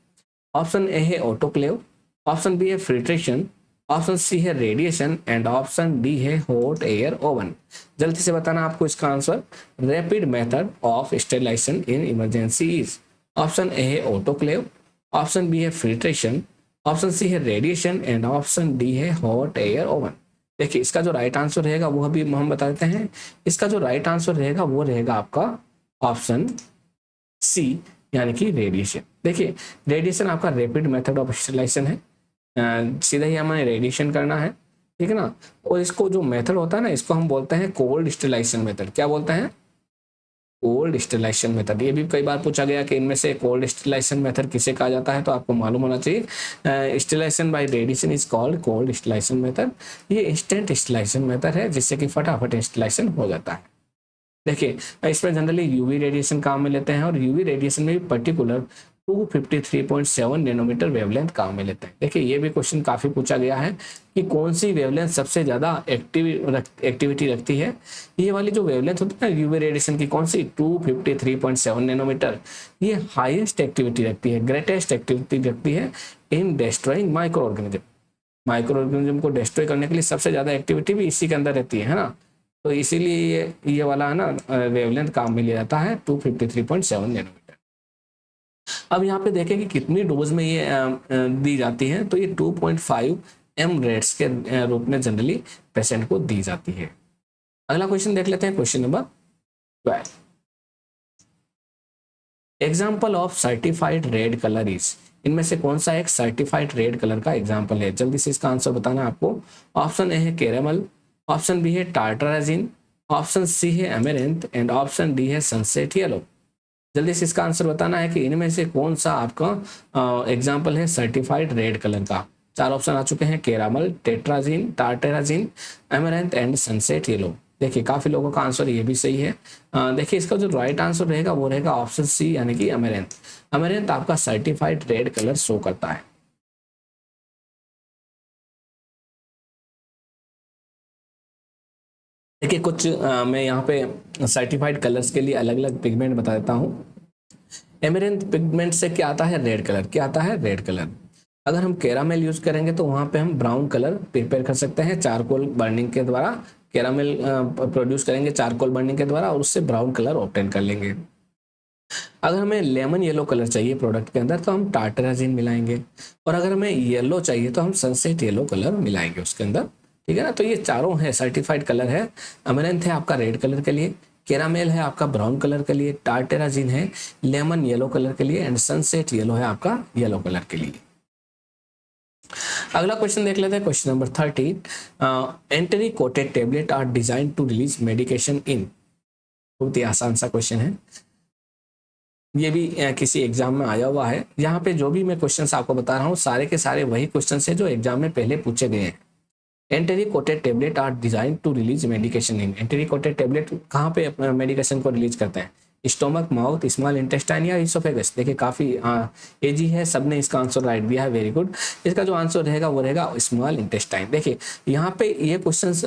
ऑप्शन ए है ऑटोक्लेव, ऑप्शन बी है फिल्ट्रेशन, ऑप्शन सी है रेडिएशन, एंड ऑप्शन डी है हॉट एयर ओवन। जल्दी से बताना आपको इसका answer. Rapid method of sterilisation in emergency is, option A है ऑटोक्लेव, ऑप्शन बी है फिल्ट्रेशन, ऑप्शन सी है रेडिएशन, एंड ऑप्शन डी है हॉट एयर ओवन। देखिए इसका जो राइट आंसर रहेगा वो अभी हम बता देते हैं। इसका जो राइट आंसर रहेगा वो रहेगा आपका ऑप्शन सी, यानी कि रेडिएशन। देखिए रेडिएशन आपका रैपिड मेथड ऑफ स्टेरिलाइजेशन है, सीधा ही हमें रेडिएशन करना है, ठीक है ना। और इसको जो मेथड होता है ना, इसको हम बोलते हैं कोल्ड स्टेरिलाइजेशन मेथड। क्या बोलते हैं, कोल्ड स्टेरिलाइजेशन मेथड। ये भी कई बार पूछा गया कि इनमें से कोल्ड स्टेरिलाइजेशन मेथड किसे कहा जाता है, तो आपको मालूम होना चाहिए। Sterilisation by radiation is called cold sterilisation method. ये इंस्टेंट स्टेरिलाइजेशन मेथड है, जिससे कि फटाफट स्टेरिलाइजेशन हो जाता है। देखिए इसमें जनरली यूवी रेडिएशन काम में लेते हैं, और यूवी रेडिएशन में भी पर्टिकुलर 253.7 नैनोमीटर वेवलेंथ काम में लेते हैं। देखिए ये भी क्वेश्चन काफी पूछा गया है कि कौन सी वेवलेंथ सबसे ज्यादा एक्टिविटी रखती है। ये वाली जो वेवलेंथ होती है ना यूवी रेडिएशन की, कौन सी, 253.7 नैनोमीटर, ये हाईएस्ट एक्टिविटी रखती है, ग्रेटेस्ट एक्टिविटी रखती है in destroying micro organism. Micro organism को डिस्ट्रॉय करने के लिए सबसे ज्यादा एक्टिविटी भी इसी के अंदर रहती है ना। तो इसीलिए ये वाला है ना वेवलेंथ काम में लिया जाता है 253.7 नैनोमीटर। अब यहाँ पे देखें कि कितनी डोज में ये दी जाती है, तो ये 2.5 mRADs के रूप में जनरली पेशेंट को दी जाती है। अगला क्वेश्चन देख लेते हैं, question number 12। Example of certified red colour is, इनमें से कौन सा एक सर्टिफाइड रेड कलर का एग्जाम्पल है। जल्दी से इसका आंसर बताना आपको। ऑप्शन ए है कैरेमल, ऑप्शन बी है टार्टाराजिन, ऑप्शन सी है अमेरेंथ, एंड ऑप्शन डी है सनसेट येलो। जल्दी से इसका आंसर बताना है कि इनमें से कौन सा आपका एग्जाम्पल है सर्टिफाइड रेड कलर का। 4 ऑप्शन आ चुके हैं, कैरामल, टेट्राजिन, टार्टेराजिन, अमेरेंथ एंड सनसेट येलो। देखिए काफी लोगों का आंसर ये भी सही है। देखिए इसका जो राइट आंसर रहेगा वो रहेगा ऑप्शन सी, यानी कि अमेरेंथ। अमेरेंथ आपका सर्टिफाइड रेड कलर शो करता है। देखिए कुछ मैं यहाँ पे सर्टिफाइड कलर्स के लिए अलग अलग पिगमेंट बता देता हूँ। एमेरेंथ पिगमेंट से क्या आता है, रेड कलर। क्या आता है, रेड कलर। अगर हम कैरामेल यूज करेंगे तो वहां पे हम ब्राउन कलर प्रिपेयर कर सकते हैं, चारकोल बर्निंग के द्वारा कैरामेल प्रोड्यूस करेंगे चारकोल बर्निंग के द्वारा और उससे ब्राउन कलर ऑब्टेन कर लेंगे। अगर हमें लेमन येलो कलर चाहिए प्रोडक्ट के अंदर तो हम टार्टराजिन मिलाएंगे, और अगर हमें येलो चाहिए तो हम सनसेट येलो कलर मिलाएंगे उसके अंदर। ठीक है ना, तो ये चारों है सर्टिफाइड कलर है। अमरैंथ है आपका रेड कलर के लिए, कैरामेल है आपका ब्राउन कलर के लिए, टार्टेराजिन है लेमन येलो कलर के लिए, एंड सनसेट येलो है आपका येलो कलर के लिए। अगला क्वेश्चन देख लेते हैं, question number 13। Enteric coated tablet are design to release medication in. बहुत ही आसान सा क्वेश्चन है, ये भी किसी एग्जाम में आया हुआ है। यहाँ पे जो भी मैं क्वेश्चंस आपको बता रहा हूँ सारे के सारे वही क्वेश्चंस है जो एग्जाम में पहले पूछे गए हैं। Enteric coated tablet are design to release medication in. Enteric coated tablet कहाँ पे मेडिकेशन को रिलीज करते हैं, स्टोमक, माउथ, स्मॉल इंटेस्टाइन या इसोफेगस। देखिए काफी एजी है, सबने इसका आंसर राइट दिया है, वेरी गुड। इसका जो आंसर रहेगा वो रहेगा स्मॉल इंटेस्टाइन। देखिए यहाँ पे ये क्वेश्चंस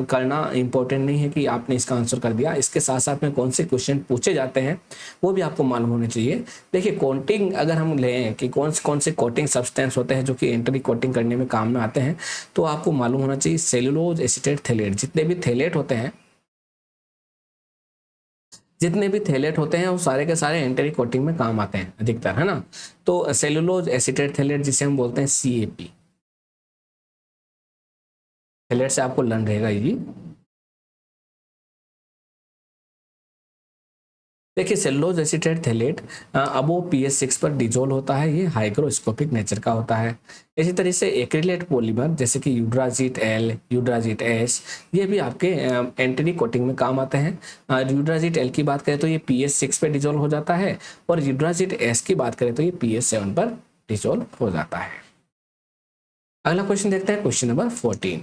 करना इंपॉर्टेंट नहीं है कि आपने इसका आंसर कर दिया, इसके साथ साथ में कौन से क्वेश्चन पूछे जाते हैं वो भी आपको मालूम होने चाहिए। देखिए कोटिंग अगर हम लें कि कौन से कोटिंग सब्सटेंस होते हैं जो कि एंटरी कोटिंग करने में काम में आते हैं, तो आपको मालूम होना चाहिए सेलुलोज, एसीटेट, थैलेट। जितने भी थैलेट होते हैं, जितने भी थैलेट होते हैं वो सारे के सारे एंटरी कोटिंग में काम आते हैं अधिकतर, है ना। तो सेलुलोज, एसीटेट, थैलेट जिसे हम बोलते हैं CAP, थैलेट से आपको लर्न रहेगा ये। देखिए सेलुलोज, एसीटेट, थैलेट अबो pH 6 पर डिजोल्व होता है, ये हाइग्रोस्कोपिक नेचर का होता है। इसी तरह से एक्रिलेट पॉलीमर जैसे कि यूड्राजिट L, यूड्राजिट S, ये भी आपके एंटरी कोटिंग में काम आते हैं। यूड्राजिट L की बात करें तो ये pH 6 पर डिजोल्व हो जाता है, और यूड्राजिट S की बात करें तो ये pH 7 पर डिजोल्व हो जाता है। अगला क्वेश्चन देखते हैं, question number 14।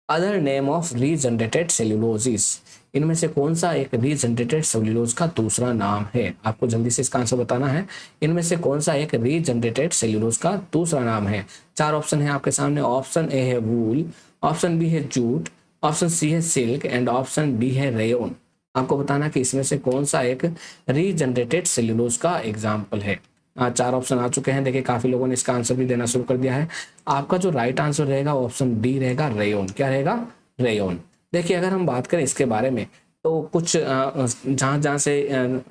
Other name of regenerated cellulose. इनमें से कौन सा एक रीजनरेटेड सेल्यूलोज का दूसरा नाम है, आपको जल्दी से इसका आंसर बताना है। इनमें से कौन सा एक रीजनरेटेड सेल्यूलोज का दूसरा नाम है। चार ऑप्शन है आपके सामने। ऑप्शन ए है वूल, ऑप्शन बी है जूट, ऑप्शन सी है सिल्क, एंड ऑप्शन डी है रेयोन। आपको बताना कि इसमें से कौन सा एक रीजनरेटेड सेल्यूलोज का एग्जाम्पल है। चार ऑप्शन आ चुके हैं, देखिए काफी लोगों ने इसका आंसर भी देना शुरू कर दिया है। आपका जो राइट आंसर रहेगा ऑप्शन डी रहेगा, रेयोन। क्या रहेगा, रेयोन। देखिए अगर हम बात करें इसके बारे में तो कुछ जहाँ जहाँ से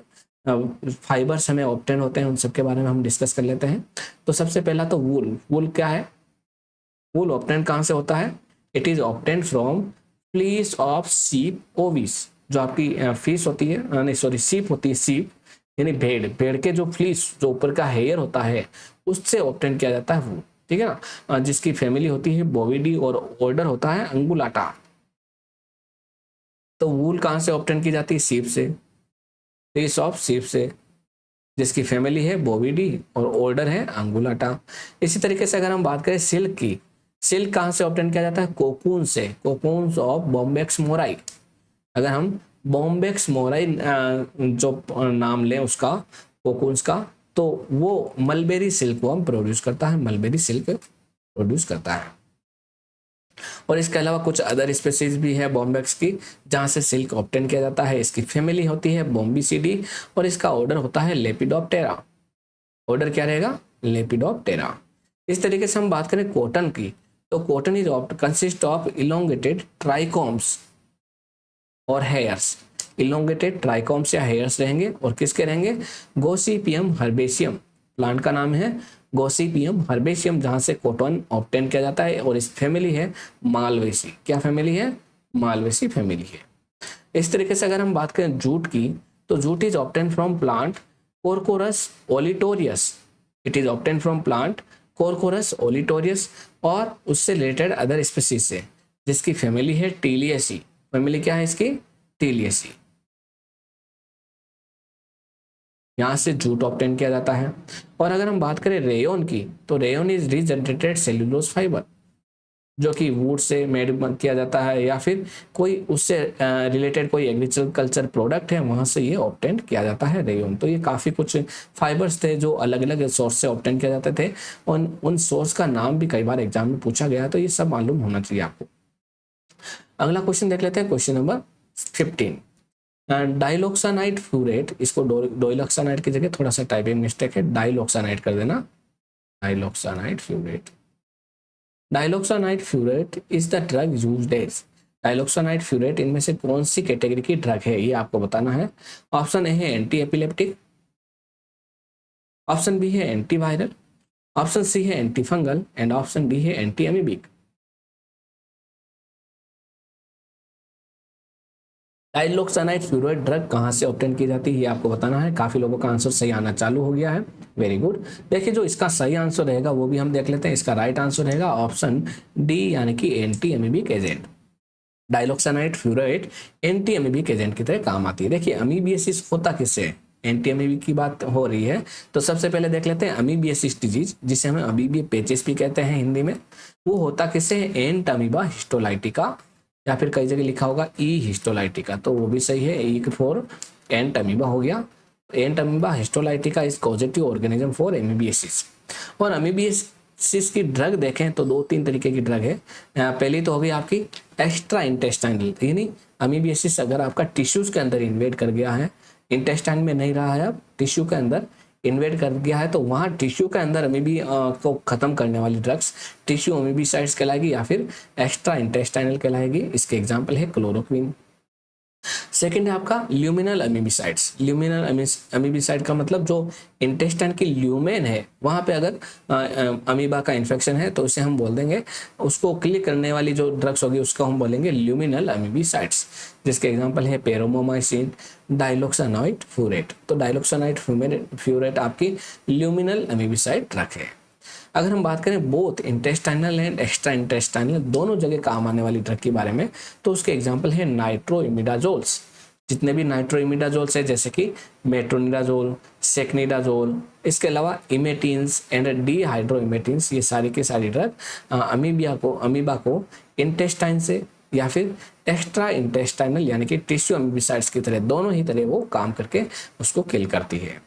फाइबर्स हमें ऑब्टेन होते हैं उन सब के बारे में हम डिस्कस कर लेते हैं। तो सबसे पहला तो वूल। वूल क्या है, वूल ऑब्टेन कहाँ से होता है, it is obtain from fleece of sheep ovis. जो आपकी फीस होती है, नहीं सॉरी सीप होती है, सीप यानी भेड़, भेड़ के जो फ्लीस जो ऊपर का हेयर होता है उससे ऑब्टेन किया जाता है वूल। ठीक है ना, जिसकी फैमिली होती है बोविडी और ऑर्डर होता है अंगुलाटा। तो वूल कहाँ से ऑब्टेन की जाती है, सीप से, फ्लीस ऑफ सीप से, जिसकी फैमिली है बोविडी और ऑर्डर है अंगुलाटा। इसी तरीके से अगर हम बात करें सिल्क की, सिल्क कहाँ से ऑब्टेन किया जाता है, कोकून से, कोकून्स ऑफ बॉम्बेक्स मोराई। अगर हम बॉम्बेक्स मोराई जो नाम लें उसका, कोकून्स का, तो वो मलबेरी सिल्क वो हम प्रोड्यूस करता है, मलबेरी सिल्क प्रोड्यूस करता है। और इसके अलावा कुछ अदर स्पेसीज भी है बॉम्बेक्स की जहाँ से सिल्क ऑब्टेन किया जाता है। इसकी फैमिली होती है बॉम्बीसीडी और इसका ऑर्डर होता है लेपिडोप्टेरा। ऑर्डर क्या रहेगा, लेपिडोप्टेरा। इस तरीके से हम बात करें कॉटन की, तो cotton is consist of elongated trichomes और हेयर्स। इलोंगेटेड ट्राइकोम्स या हेयर्स रहेंगे, और किसके रहेंगे, गोसिपियम हर्बेशियम। प्लांट का नाम है गोसिपियम हर्बेशियम, जहां से कॉटन ऑब्टेन किया जाता है, और इस फैमिली है मालवेसी। क्या फैमिली है, मालवेसी फैमिली है। इस तरीके से अगर हम बात करें जूट की, तो jute is obtain from plant Corchorus olitorius. It is obtain from plant Corchorus olitorius और उससे रिलेटेड अदर स्पीसीज से, जिसकी फैमिली है टीलियसी। फैमिली क्या है इसकी, टीलियसी। यहां से जूट ऑब्टेन किया जाता है। और अगर हम बात करें रेयोन की, तो rayon is regenerated cellulose fibre, जो कि वुड से मेड किया जाता है, या फिर कोई उससे रिलेटेड कोई एग्रीकल्चर प्रोडक्ट है वहां से ये ऑब्टेन किया जाता है रेयोन। तो ये काफी कुछ फाइबर्स थे जो अलग अलग सोर्स से ऑब्टेन किया जाते थे, और उन सोर्स का नाम भी कई बार एग्जाम में पूछा गया, तो ये सब मालूम होना चाहिए आपको। अगला क्वेश्चन देख लेते हैं, क्वेश्चन नंबर 15। डाइलोक्सानाइड फ्यूरेट, इसको डोइलोक्सानाइड की जगह थोड़ा सा टाइपिंग मिस्टेक है, डाइलोक्सानाइड कर देना, diloxanide furoate. Diloxanide furoate is the drug used as, diloxanide furoate इनमें से कौन सी कैटेगरी की ड्रग है, ये आपको बताना है। ऑप्शन ए है एंटी एपिलेप्टिक, ऑप्शन बी है एंटीवायरल, ऑप्शन सी है anti fungal and option D है एंटी एमीबिक। डाइलोक्सानाइड फ्यूरेट ड्रग कहाँ से ऑब्टेन की जाती है, ये आपको बताना है। काफी लोगों का आंसर सही आना चालू हो गया है, वेरी गुड। देखिए जो इसका सही आंसर रहेगा वो भी हम देख लेते हैं। इसका राइट आंसर रहेगा ऑप्शन डी, यानी कि anti amoebic agent. Diloxanide furoate anti amoebic agent की तरह काम आती है। देखिए अमीबियासिस होता किससे है, एंटी एमीबिक की बात हो रही है, तो सबसे पहले देख लेते हैं अमीबियासिस डिजीज, जिसे हम अमीबिया पेचिस भी कहते हैं हिंदी में। वो होता किससे है, एंट अमीबा हिस्टोलाइटिका, या फिर कई जगह लिखा होगा ई हिस्टोलाइटिका, तो वो भी सही है, ई फॉर एंट अमीबा हो गया। Entamoeba histolytica is causative organism for amoebiasis. और अमीबियासिस की ड्रग देखें तो दो तीन तरीके की ड्रग है। पहली तो होगी आपकी एक्स्ट्रा इंटेस्टाइनल, यानी अमीबियासिस अगर आपका टिश्यूज के अंदर इन्वेड कर गया है, इंटेस्टाइन में नहीं रहा है, अब टिश्यू के अंदर इन्वेड कर गया है, तो वहाँ टिश्यू के अंदर अमीबी को खत्म करने वाली ड्रग्स टिश्यू अमीबिसाइड्स कहलाएगी या फिर एक्स्ट्रा इंटेस्टाइनल कहलाएगी। इसके एग्जांपल है क्लोरोक्विन। सेकेंड है आपका ल्यूमिनल अमीबिसाइड्स। ल्यूमिनल अमीबिसाइड का मतलब जो इंटेस्टाइन की ल्यूमेन है वहाँ पे अगर अमीबा का इन्फेक्शन है तो उसे हम बोल देंगे, उसको क्लियर करने वाली जो ड्रग्स होगी उसको हम बोलेंगे ल्यूमिनल अमीबिसाइड्स, जिसके एग्जांपल है पेरोमोमाइसिन, डाइलोक्सानाइड फ्यूरेट। तो डाइलोक्सानाइड फ्यूरेट आपकी ल्यूमिनल अमीबिसाइड ड्रग है। अगर हम बात करें both intestinal and extra intestinal दोनों जगह काम आने वाली ड्रग के बारे में, तो उसके एग्जांपल है नाइट्रोइमिडाजोल्स। जितने भी नाइट्रोइमिडाजोल्स है जैसे कि मेट्रोनिडाजोल, सेक्निडाजोल, इसके अलावा इमेटिन्स एंड डीहाइड्रोइमेटिन्स, ये सारी की सारी ड्रग अमीबा को इंटेस्टाइन से या फिर एक्स्ट्रा इंटेस्टाइनल यानी कि टिश्यू अमीबिसाइड्स की तरह दोनों ही तरह वो काम करके उसको किल करती है।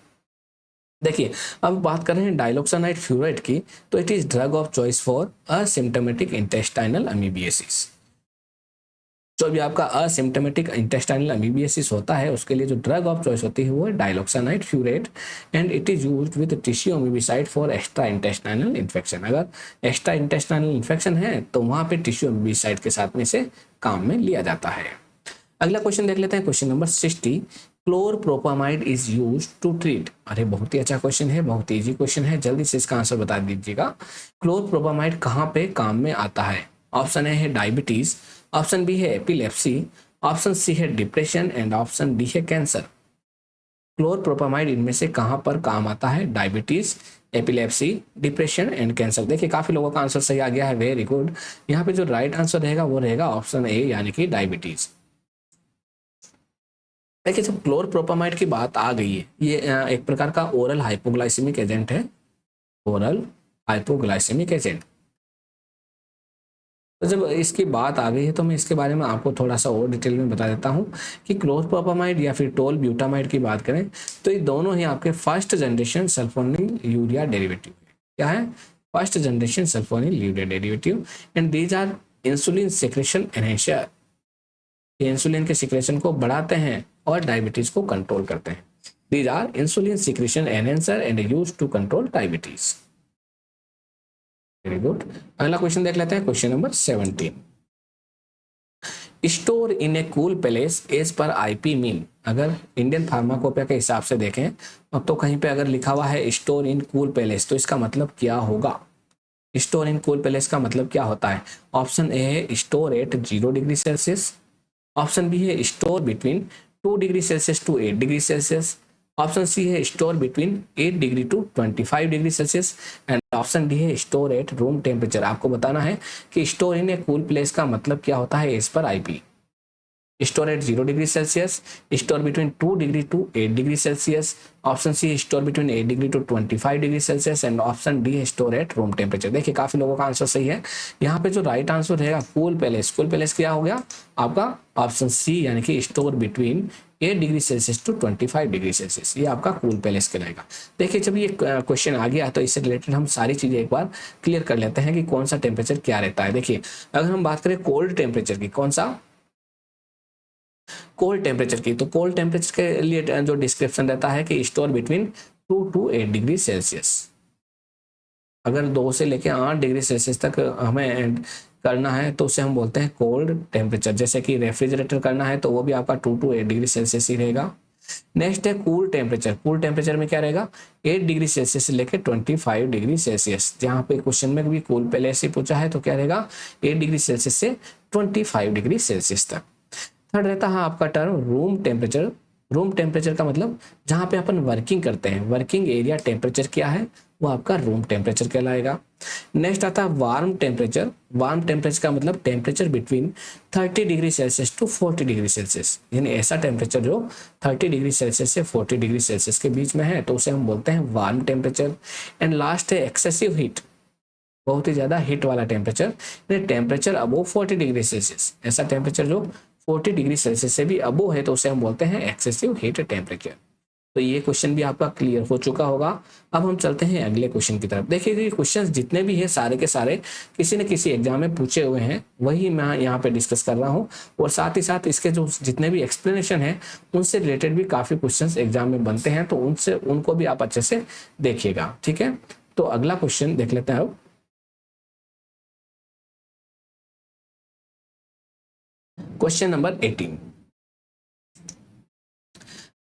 देखिए अब बात कर रहे हैं डाइलोक्सानाइड फ्यूरेट की, तो it is drug of choice for asymptomatic intestinal amoebiasis. जो भी आपका असिम्प्टोमेटिक इंटेस्टाइनल अमीबियासिस होता है उसके लिए जो ड्रग ऑफ चॉइस होती है वो है diloxanide furoate, and it is used with tissue amoebicide for extra intestinal infection. अगर एक्स्ट्रा इंटेस्टाइनल इन्फेक्शन है तो वहां पे टिश्यू अमीबिसाइड के साथ में इसे काम में लिया जाता है। अगला क्वेश्चन देख लेते हैं, question number 60। Chlorpropamide is used to treat, अरे बहुत ही अच्छा क्वेश्चन है, बहुत इजी क्वेश्चन है, जल्दी से इसका आंसर बता दीजिएगा। क्लोरप्रोपामाइड कहाँ पे काम में आता है? ऑप्शन ए है डायबिटीज, ऑप्शन बी है एपिलेप्सी, ऑप्शन सी है डिप्रेशन एंड ऑप्शन डी है कैंसर। क्लोरप्रोपामाइड इनमें से कहाँ पर काम आता है? Diabetes, epilepsy, depression and cancer. देखिए काफी लोगों का आंसर सही आ गया है, वेरी गुड। यहाँ पे जो राइट आंसर रहेगा वो रहेगा ऑप्शन ए, यानी कि डायबिटीज। देखिए जब क्लोरप्रोपामाइड की बात आ गई है, ये एक प्रकार का ओरल हाइपोग्लाइसेमिक एजेंट है, ओरल हाइपोग्लाइसेमिक एजेंट। तो जब इसकी बात आ गई है तो मैं इसके बारे में आपको थोड़ा सा और डिटेल में बता देता हूँ कि क्लोरप्रोपामाइड या फिर टोल ब्यूटामाइड की बात करें तो ये दोनों ही आपके first generation sulphonyl urea derivative है। क्या है? First generation sulphonyl urea derivative, and these are insulin secretion enhancer. ये इंसुलिन के सिक्रेशन को बढ़ाते हैं और डायबिटीज को कंट्रोल करते हैं। These are insulin secretion enhancer and used to control diabetes. Very good. अगला क्वेश्चन देख लेते हैं, question number 17। Store in a cool place as per IP mean. अगर इंडियन फार्माकोपिया के हिसाब से देखें अब तो कहीं पे अगर लिखा हुआ है स्टोर इन कूल पैलेस तो इसका मतलब क्या होगा? स्टोर इन कूल पैलेस का मतलब क्या होता है? ऑप्शन ए है store at 0 degree Celsius, option B है store between 2 degree Celsius to 8 degree Celsius, option C है store between 8 degree to 25 degree Celsius, and option D है स्टोर एट रूम टेम्परेचर। आपको बताना है कि store in a cool place का मतलब क्या होता है as per IP. Store at 0 degree Celsius, store between 2 degree to 8 degree Celsius, option C store between 8 degree to 25 degree Celsius, and option D है स्टोर एट रूम टेम्परेचर। देखिए काफी लोगों का आंसर सही है। यहाँ पे जो राइट आंसर रहेगा कूल पैलेस, कूल पैलेस क्या हो गया आपका? ऑप्शन सी, यानी कि store between 8 degree Celsius to 25 degree Celsius, ये आपका कूल पैलेस कहलाएगा। देखिए जब ये क्वेश्चन आ गया तो इससे रिलेटेड हम सारी चीजें एक बार क्लियर कर लेते हैं कि कौन सा टेम्परेचर क्या रहता है। देखिए अगर हम बात करें कोल्ड टेम्परेचर की, कौन सा? कोल्ड टेम्परेचर की, तो कोल्ड टेम्परेचर के लिए जो डिस्क्रिप्शन रहता है कि store between 2 to 8 degree Celsius. अगर 2 से लेकर 8 डिग्री सेल्सियस तक हमें करना है तो उसे हम बोलते हैं कोल्ड टेम्परेचर। जैसे कि रेफ्रिजरेटर करना है तो वो भी आपका 2 to 8 डिग्री सेल्सियस ही रहेगा। नेक्स्ट है कूल टेम्परेचर। कूल टेम्परेचर में क्या रहेगा, 8 डिग्री सेल्सियस से लेकर 25 डिग्री सेल्सियस। जहाँ पे क्वेश्चन में भी कूल पहले से पूछा है तो क्या रहेगा, 8 डिग्री सेल्सियस से 25 डिग्री सेल्सियस तक। थर्ड रहता है आपका term room temperature. Room temperature का मतलब जहाँ पे अपन वर्किंग करते हैं, वर्किंग एरिया टेम्परेचर क्या है, वो आपका रूम टेम्परेचर कहलाएगा। नेक्स्ट आता है वार्म टेम्परेचर। वार्म टेम्परेचर का मतलब temperature between 30 degree Celsius to 40 degree Celsius, यानी ऐसा टेम्परेचर जो 30 डिग्री सेल्सियस से 40 डिग्री सेल्सियस के बीच में है तो उसे हम बोलते हैं वार्म टेम्परेचर। एंड लास्ट है एक्सेसिव हीट, बहुत ही ज़्यादा हीट वाला टेम्परेचर, यानी टेम्परेचर अबोव 40 डिग्री सेल्सियस। ऐसा टेम्परेचर जो 40 डिग्री सेल्सियस से भी अबोव है तो उसे हम बोलते हैं एक्सेसिव हीट टेम्परेचर। तो ये क्वेश्चन भी आपका क्लियर हो चुका होगा। अब हम चलते हैं अगले क्वेश्चन की तरफ। देखिए ये क्वेश्चंस जितने भी है सारे के सारे किसी न किसी एग्जाम में पूछे हुए हैं, वही मैं यहाँ पे डिस्कस कर रहा हूँ। और साथ ही साथ इसके जो जितने भी एक्सप्लेनेशन है उनसे रिलेटेड भी काफ़ी क्वेश्चंस एग्जाम में बनते हैं, तो उनको भी आप अच्छे से देखिएगा, ठीक है। तो अगला क्वेश्चन देख लेते हैं अब। क्वेश्चन नंबर 18,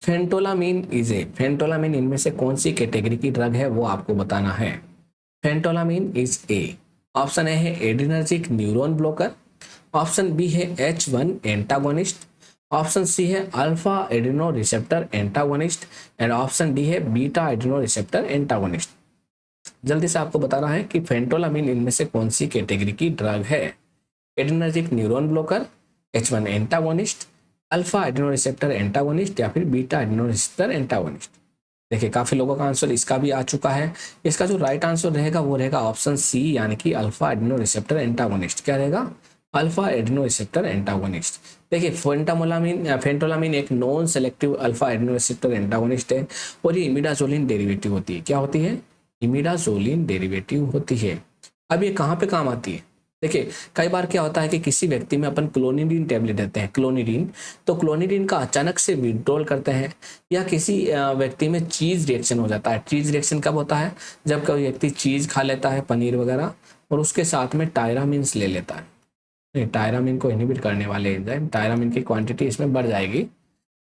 फेंटोलामीन इज ए, फेंटोलामीन इनमें से कौन सी कैटेगरी की ड्रग है वो आपको बताना है। फेंटोलामीन इज ए, ऑप्शन ए है adrenergic neuron blocker, option B है H1 एंटागोनिस्ट, ऑप्शन सी है alpha adreno receptor antagonist and option D है बीटा एड्रिनो रिसेप्टर एंटागोनिस्ट। जल्दी से आपको बताना है कि फेंटोलामीन इनमें से कौन सी कैटेगरी की ड्रग है। Adrenergic neuron blocker, H1 antagonist, alpha adreno receptor antagonist या फिर बीटा एड्रिनो रिसेप्टर एंटागोनिस्ट। देखिए काफी लोगों का आंसर इसका भी आ चुका है। इसका जो राइट आंसर रहेगा वो रहेगा ऑप्शन सी, यानी कि अल्फा एड्रिनो रिसेप्टर एंटागोनिस्ट। क्या रहेगा, अल्फा एड्रिनो रिसेप्टर एंटागोनिस्ट। देखिए फेंटोलामीन एक non selective alpha adreno receptor antagonist है और ये इमिडाजोलिन डेरिवेटिव होती है। क्या होती है, इमिडाजोलिन डेरिवेटिव होती है। अब ये कहाँ पे काम आती है, देखिए कई बार क्या होता है कि किसी व्यक्ति में अपन क्लोनिडीन टेबलेट देते हैं, क्लोनिडीन, तो क्लोनिडीन का अचानक से विड्रॉल करते हैं, या किसी व्यक्ति में चीज रिएक्शन हो जाता है। चीज रिएक्शन कब होता है, जब कोई व्यक्ति चीज खा लेता है, पनीर वगैरह, और उसके साथ में टायरामीन्स ले लेता है। टायरामीन को इनहिबिट करने वाले एंजाइम, टायरामीन की क्वांटिटी इसमें बढ़ जाएगी,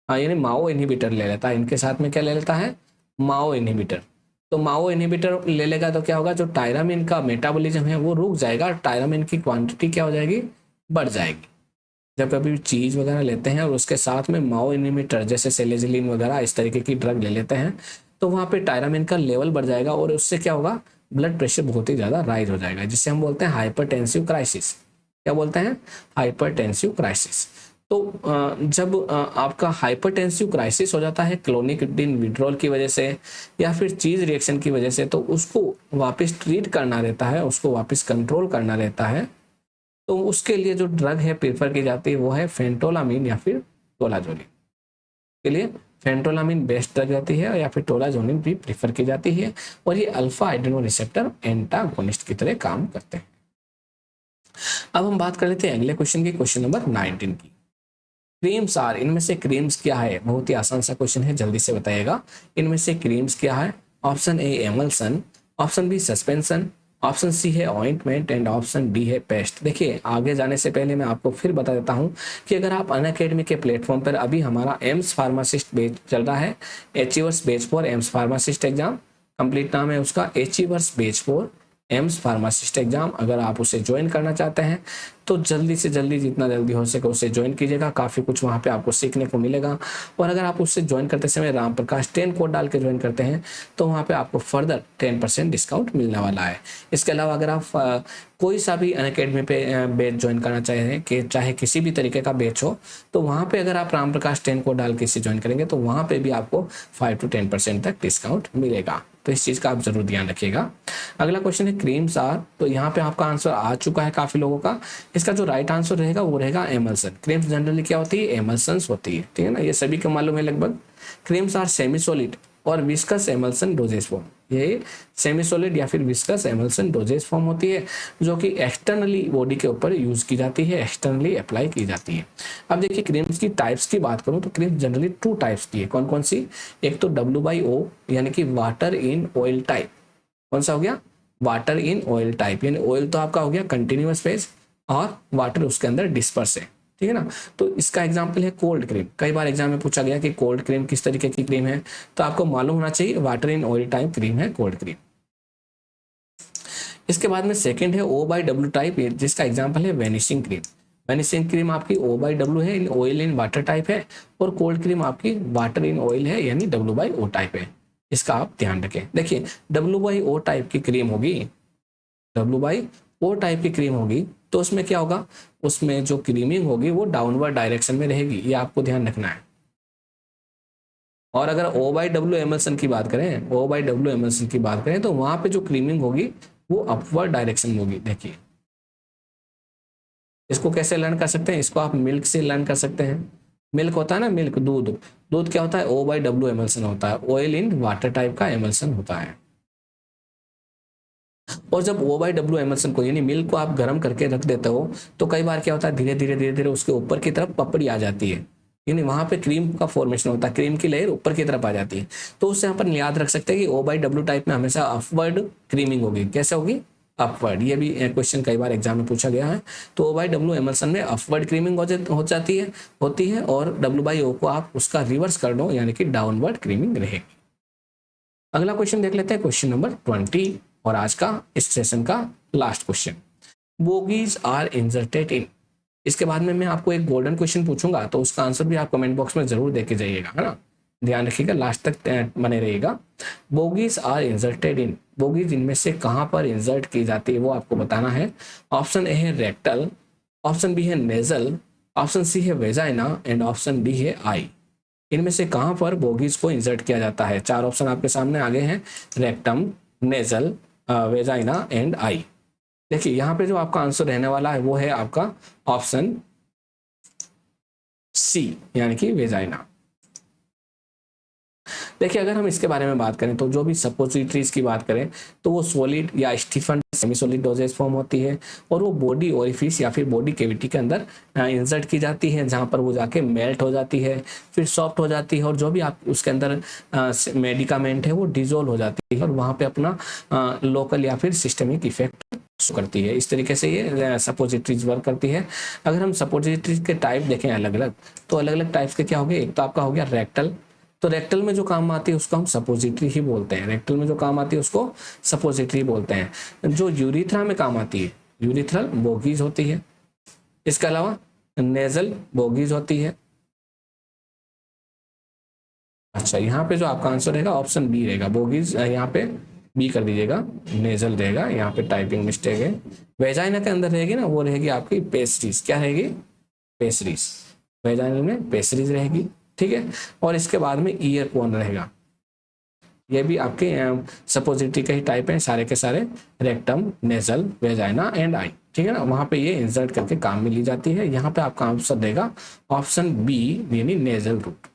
यानी माओ इनहिबिटर ले लेता है। इनके साथ में क्या ले लेता है, माओ इनहिबिटर। तो माओ इनहिबिटर ले लेगा तो क्या होगा, जो टायरामीन का मेटाबॉलिज्म है वो रुक जाएगा, टायरामीन की क्वांटिटी क्या हो जाएगी, बढ़ जाएगी। जब कभी चीज वगैरह लेते हैं और उसके साथ में माओ इनहिबिटर जैसे सेलेजिलिन वगैरह इस तरीके की ड्रग ले लेते हैं तो वहाँ पे टायरामीन का लेवल बढ़ जाएगा और उससे क्या होगा, ब्लड प्रेशर बहुत ही ज्यादा राइज हो जाएगा, जिससे हम बोलते हैं हाइपरटेंसिव क्राइसिस। क्या बोलते हैं, हाइपरटेंसिव क्राइसिस। तो जब आपका हाइपरटेंसिव क्राइसिस हो जाता है क्लोनिडीन विड्रॉल की वजह से या फिर चीज रिएक्शन की वजह से, तो उसको वापस ट्रीट करना रहता है, उसको वापस कंट्रोल करना रहता है। तो उसके लिए जो ड्रग है प्रेफर की जाती है वो है फेंटोलामीन या फिर टोलाजोलिन। के लिए फेंटोलामीन बेस्ट ड्रग रहती है या फिर टोलाजोलिन भी प्रेफर की जाती है, और ये अल्फा एड्रिनो रिसेप्टर एंटागोनिस्ट की तरह काम करते हैं। अब हम बात कर लेते हैं अगले क्वेश्चन की, क्वेश्चन नंबर 19 की। क्रीम्स आर, इनमें से क्रीम्स क्या है, बहुत ही आसान सा क्वेश्चन है, जल्दी से बताइएगा। इनमें से क्रीम्स क्या है, option A emulsion, option B suspension, option C है ऑइंटमेंट एंड ऑप्शन डी है पेस्ट। देखिए आगे जाने से पहले मैं आपको फिर बता देता हूं कि अगर आप अनअकैडमी के प्लेटफॉर्म पर अभी हमारा एम्स फार्मासिस्ट बैच चल रहा है, achievers batch for AIIMS pharmacist exam, complete नाम है उसका achievers batch for AIIMS pharmacist exam. अगर आप उसे ज्वाइन करना चाहते हैं तो जल्दी से जल्दी जितना जल्दी हो सके उसे ज्वाइन कीजिएगा, काफ़ी कुछ वहाँ पे आपको सीखने को मिलेगा। और अगर आप उससे ज्वाइन करते समय राम प्रकाश 10 कोड डाल के ज्वाइन करते हैं तो वहाँ पे आपको फर्दर 10% डिस्काउंट मिलने वाला है। इसके अलावा अगर आप कोई सा भी अनअकैडमी पे बैच ज्वाइन करना चाहें, कि चाहे किसी भी तरीके का बैच हो, तो वहाँ पे अगर आप राम प्रकाश 10 कोड डाल के इसे ज्वाइन करेंगे तो वहाँ पे भी आपको 5 to 10% तक डिस्काउंट मिलेगा। तो इस चीज़ का आप जरूर ध्यान रखिएगा। अगला क्वेश्चन है क्रीम्स आर, तो यहाँ पे आपका आंसर आ चुका है काफ़ी लोगों का। इसका जो राइट आंसर रहेगा वो रहेगा एमल्सन। क्रीम्स जनरली क्या होती है, एमल्सन्स होती है, ठीक है ना, ये सभी को मालूम है लगभग। क्रीम्स आर सेमी सॉलिड और विस्कस एमल्सन डोजेज फॉर्म। ये सेमी सॉलिड या फिर विस्कस एमल्सन डोजेज फॉर्म होती है जो कि एक्सटर्नली बॉडी के ऊपर यूज की जाती है, एक्सटर्नली अप्लाई की जाती है। अब देखिए क्रीम्स की टाइप्स की बात करूं तो क्रीम जनरली 2 टाइप्स की है। कौन कौन सी? एक तो WO यानी कि वाटर इन ऑयल टाइप। कौन सा हो गया? वाटर इन ऑयल टाइप, यानी ऑयल तो आपका हो गया कंटिन्यूअस फेज और वाटर उसके अंदर डिस्पर्स है, ठीक है ना। तो इसका एग्जांपल है कोल्ड क्रीम। कई बार एग्जाम में पूछा गया कि कोल्ड क्रीम किस तरीके की क्रीम है, तो आपको मालूम होना चाहिए water in oil type cream है कोल्ड क्रीम। इसके बाद में सेकंड है O/W टाइप, जिसका एग्जांपल है वेनिशिंग क्रीम। वेनिशिंग क्रीम आपकी O/W है, in oil in water type है, और कोल्ड क्रीम आपकी वाटर इन ऑयल है यानी W/O टाइप है। इसका आप ध्यान रखें। देखिए W/O टाइप की क्रीम होगी, W/O टाइप की क्रीम होगी तो उसमें क्या होगा, उसमें जो क्रीमिंग होगी वो डाउनवर्ड डायरेक्शन में रहेगी, ये आपको ध्यान रखना है। और अगर O/W एमल्सन की बात करें, O/W एमल्सन की बात करें तो वहां पे जो क्रीमिंग होगी वो अपवर्ड डायरेक्शन में होगी। देखिए इसको कैसे लर्न कर सकते हैं, इसको आप मिल्क से लर्न कर सकते हैं। मिल्क होता है ना, मिल्क दूध, दूध क्या होता है? O/W एमल्सन होता है, ऑयल इन वाटर टाइप का एमल्सन होता है। और जब O/W एमल्सन को यानी मिल्क को आप गर्म करके रख देते हो तो कई बार क्या होता है, धीरे धीरे उसके ऊपर की तरफ पपड़ी आ जाती है, यानी वहां पे क्रीम का फॉर्मेशन होता है, क्रीम की लेयर ऊपर की तरफ आ जाती है। तो उससे यहाँ पर याद रख सकते हैं कि O/W टाइप में हमेशा अपवर्ड क्रीमिंग होगी। कैसे होगी? अपवर्ड। ये भी क्वेश्चन कई बार एग्जाम में पूछा गया है। तो O/W एमल्सन में अपवर्ड क्रीमिंग हो जाती है, होती है, और W/O को आप उसका रिवर्स कर दो यानी कि डाउनवर्ड क्रीमिंग रहेगी। अगला क्वेश्चन देख लेते हैं, क्वेश्चन नंबर 20 और आज का इस सेशन का last question. Bougies are inserted in. इसके बाद में मैं आपको एक गोल्डन क्वेश्चन पूछूंगा तो उसका आंसर भी आप कमेंट बॉक्स में जरूर देके जाइएगा, है ना। ध्यान रखिएगा, लास्ट तक बने रहिएगा। Bougies are inserted in, bougies इनमें से कहां पर इंसर्ट की जाती है वो आपको बताना है। ऑप्शन ए है रेक्टल, ऑप्शन बी है नेजल, ऑप्शन सी है वेजाइना एंड ऑप्शन डी है आई। इनमें से कहां पर बोगीज को इंसर्ट किया जाता है? 4 ऑप्शन आपके सामने आगे हैं, rectum, nasal, vagina and I. देखिए यहाँ पे जो आपका आंसर रहने वाला है वो है आपका ऑप्शन सी यानी कि वेजाइना। देखिए अगर हम इसके बारे में बात करें तो जो भी सपोजिटरीज की बात करें तो वो सॉलिड या स्टीफन सेमी सॉलिड डोजेज फॉर्म होती है और वो बॉडी ओरिफिस या फिर बॉडी कैविटी के अंदर इंसर्ट की जाती है, जहां पर वो जाके मेल्ट हो जाती है, फिर सॉफ्ट हो जाती है, और जो भी आप उसके अंदर मेडिकामेंट है वो डिजोल्व हो जाती है और वहां पे अपना लोकल या फिर सिस्टमिक इफेक्ट करती है। इस तरीके से ये सपोजिटरीज वर्क करती है। अगर हम सपोजिटरीज के टाइप देखें अलग अलग, तो अलग अलग टाइप्स के क्या हो गए, एक तो आपका हो गया रेक्टल। तो रेक्टल में जो काम आती है उसको हम सपोजिटरी ही बोलते हैं, रेक्टल में जो काम आती है उसको सपोजिटरी बोलते हैं। जो यूरिथ्रा में काम आती है, यूरिथ्रल बोगीज होती है। इसके अलावा नेजल बोगीज होती है। अच्छा, यहाँ पे जो आपका आंसर रहेगा ऑप्शन बी रहेगा, बोगीज यहाँ पे बी कर दीजिएगा, नेजल रहेगा, यहाँ पे टाइपिंग मिस्टेक है। वेजाइना के अंदर रहेगी ना, वो रहेगी आपकी पेस्ट्रीज। क्या रहेगी? पेस्ट्रीज। वेजाइना में पेस्ट्रीज रहेगी, ठीक है। और इसके बाद में ईयर कोन रहेगा। ये भी आपके सपोजिटरी के ही टाइप हैं सारे के सारे, rectum, nasal, vagina and I, ठीक है ना। वहां पे ये इंसर्ट करके काम में ली जाती है। यहाँ पे आपका आंसर देगा ऑप्शन बी यानी नेजल रूट।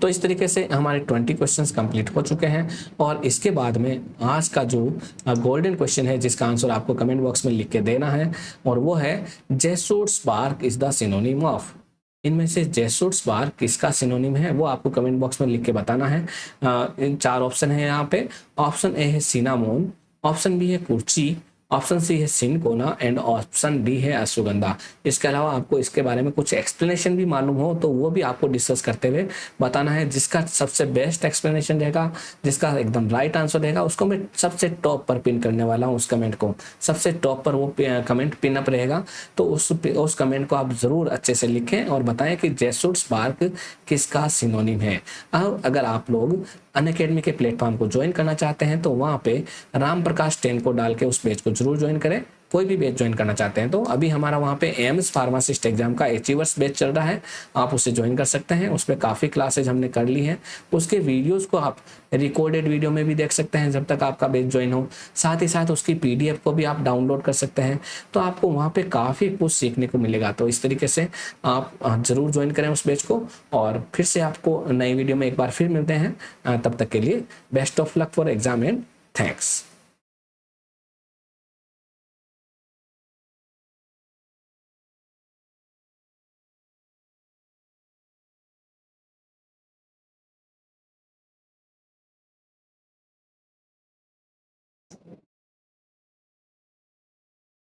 तो इस तरीके से हमारे 20 क्वेश्चंस कंप्लीट हो चुके हैं और इसके बाद में आज का जो गोल्डन क्वेश्चन है जिसका आंसर आपको कमेंट बॉक्स में लिख के देना है, और वो है Jesuit bark is the synonym of. इनमें से जेसुट स्पार्क किसका सिनोनिम है वो आपको कमेंट बॉक्स में लिख के बताना है। इन 4 ऑप्शन है यहाँ पे। ऑप्शन ए है सिनामोन, ऑप्शन बी है कुर्ची, ऑप्शन सी है सिनकोना एंड ऑप्शन डी है अश्वगंधा। इसके अलावा आपको इसके बारे में कुछ एक्सप्लेनेशन भी मालूम हो तो वो भी आपको डिस्कस करते हुए बताना है। जिसका सबसे बेस्ट एक्सप्लेनेशन रहेगा, जिसका एकदम राइट आंसर रहेगा, उसको मैं सबसे टॉप पर पिन करने वाला हूँ। उस कमेंट को सबसे टॉप पर वो कमेंट पिन अप रहेगा, तो उस कमेंट को आप जरूर अच्छे से लिखें और बताएं कि जेसुट स्पार्क किसका सिनोनिम है। अब अगर आप लोग अनअकैडमी के प्लेटफॉर्म को ज्वाइन करना चाहते हैं तो वहाँ पे राम प्रकाश 10 को डाल के उस पेज को जरूर ज्वाइन करें। कोई भी बैच ज्वाइन करना चाहते हैं तो अभी हमारा वहाँ पे एम्स फार्मासिस्ट एग्जाम का अचीवर्स बैच चल रहा है, आप उसे ज्वाइन कर सकते हैं। उसमें काफ़ी क्लासेज हमने कर ली हैं, उसके वीडियोज़ को आप रिकॉर्डेड वीडियो में भी देख सकते हैं जब तक आपका बैच ज्वाइन हो, साथ ही साथ उसकी PDF को भी आप डाउनलोड कर सकते हैं। तो आपको वहाँ पे काफ़ी कुछ सीखने को मिलेगा। तो इस तरीके से आप ज़रूर ज्वाइन करें उस बैच को, और फिर से आपको नई वीडियो में एक बार फिर मिलते हैं। तब तक के लिए best of luck for exam and thanks.